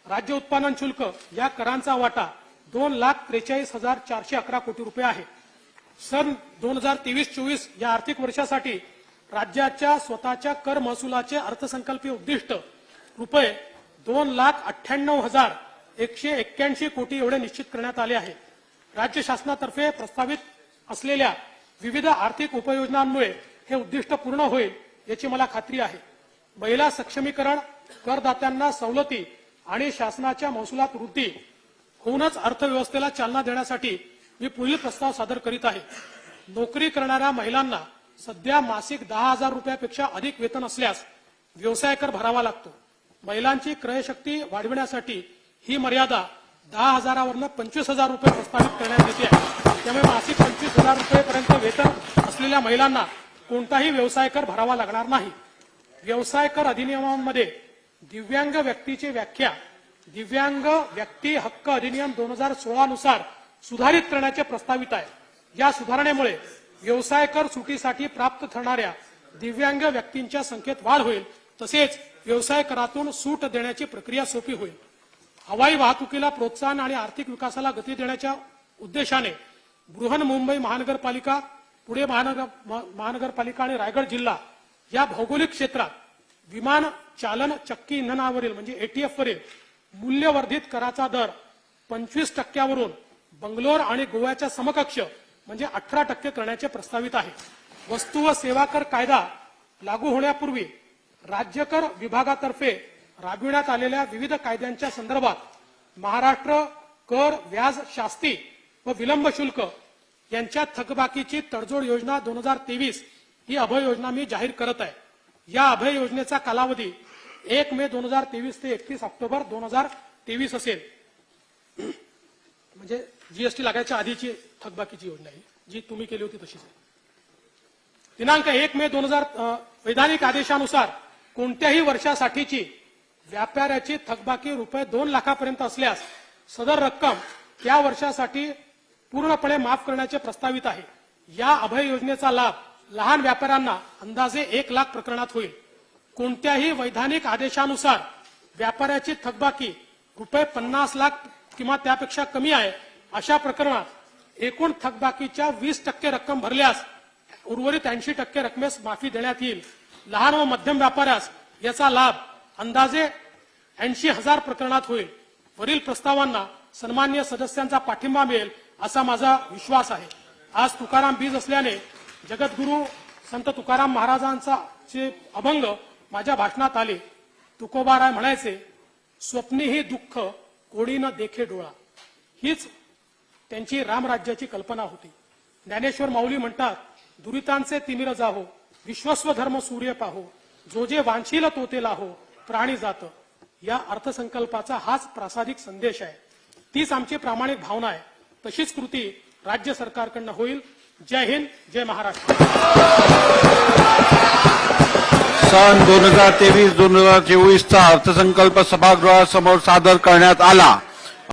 राज्य उत्पादन शुल्क या करांचा वाटा 2,43,411 कोटी रुपये आहे. सन 2023-24 या आर्थिक वर्षासाठी राज्याच्या स्वतःच्या कर महसुलाचे अर्थसंकल्पीय उद्दिष्ट रुपये 2,98,181 कोटी एवढे निश्चित करण्यात आले आहे. राज्य शासनातर्फे प्रस्तावित असलेल्या विविध आर्थिक उपाययोजनांमुळे हे उद्दिष्ट पूर्ण होईल याची मला खात्री आहे. महिला सक्षमीकरण, करदात्यांना सवलती आणि शासनाच्या महसुलात वृद्धी होऊनच अर्थव्यवस्थेला चालना देण्यासाठी मी पुढील प्रस्ताव सादर करीत आहे. नोकरी करणाऱ्या महिलांना सध्या मासिक 10,000 रुपयापेक्षा अधिक वेतन असल्यास व्यवसाय कर भरावा लागतो. महिलांची क्रयशक्ती वाढविण्यासाठी ही मर्यादा 10,000वरून 25,000 रुपये प्रस्तावित करण्यात येते आहे. त्यामुळे मासिक 25,000 रुपयेपर्यंत वेतन असलेल्या महिलांना कोणताही व्यवसाय कर भरावा लागणार नाही. व्यवसाय कर अधिनियमांमध्ये दिव्यांग व्यक्तीची व्याख्या दिव्यांग व्यक्ती हक्क अधिनियम 2016 नुसार सुधारित करण्याचे प्रस्तावित आहे. या सुधारणेमुळे व्यवसाय कर सुटीसाठी प्राप्त ठरणाऱ्या दिव्यांग व्यक्तींच्या संख्येत वाढ होईल. तसेच व्यवसाय करातून सूट देण्याची प्रक्रिया सोपी होईल. हवाई वाहतुकीला प्रोत्साहन आणि आर्थिक विकासाला गती देण्याच्या उद्देशाने बृहन्मुंबई महानगरपालिका, पुणे महानगरपालिका आणि रायगड जिल्हा या भौगोलिक क्षेत्रात विमान चालन चक्की इंधनावरील म्हणजे एटीएफ वरील मूल्यवर्धित कराचा दर 25% बंगलोर आणि गोव्याच्या समकक्ष म्हणजे 18% करण्याचे प्रस्तावित आहे. वस्तू व सेवा कर कायदा लागू होण्यापूर्वी राज्य कर विभागातर्फे राबविण्यात आलेल्या विविध कायद्यांच्या संदर्भात महाराष्ट्र कर, व्याज, शास्ती व विलंब शुल्क यांच्या थकबाकीची तडजोड योजना 2023 ही अभय योजना मी जाहीर करत आहे. या अभय योजनेचा कालावधी 1 मे 2023 ते 31 ऑक्टोबर 2023 असेल. म्हणजे जीएसटी लागायच्या आधीची थकबाकीची योजना आहे जी तुम्ही केली होती तशीच आहे. दिनांक 1 मे 2000 वैधानिक आदेशानुसार कोणत्याही वर्षासाठीची व्यापाऱ्याची थकबाकी रुपये 2 लाखापर्यंत असल्यास सदर रक्कम त्या वर्षासाठी पूर्णपणे माफ करण्याचे प्रस्तावित आहे. या अभय योजनेचा लाभ लहान व्यापाऱ्यांना अंदाजे 1 लाख प्रकरणात होईल. कोणत्याही वैधानिक आदेशानुसार व्यापाऱ्याची थकबाकी रुपये 50 लाख किंवा त्यापेक्षा कमी आहे अशा प्रकरणात एकूण थकबाकीच्या 20% रक्कम भरल्यास उर्वरित 80% रकमेस माफी देण्यात येईल. लहान व मध्यम व्यापाऱ्यास याचा लाभ अंदाजे 80,000 प्रकरणात होईल. वरील प्रस्तावांना सन्माननीय सदस्यांचा पाठिंबा मिळेल असा माझा विश्वास आहे. आज तुकाराम बीज असल्याने जगद्गुरू संत तुकाराम महाराजांचा चे अभंग माझ्या भाषणात आले. तुकोबाराय म्हणायचे, स्वप्नी ही दुःख कोणी न देखे डोळा. हीच त्यांची रामराज्याची कल्पना होती. ज्ञानेश्वर माऊली म्हणतात, दुरितांचे तिमिर जाहो, विश्वस्व धर्म सूर्य पाहो, जो जे वांछील तो ते लाहो, प्राणी जात. या अर्थसंकल्पाचा हाच प्रासादिक संदेश आहे. तीच आमची प्रामाणिक भावना आहे. तशीच कृती राज्य सरकारकडनं होईल. जय हिंद, जय महाराष्ट्र. सन 2023-2024 चा अर्थसंकल्प सभागृहासमोर सादर करण्यात आला.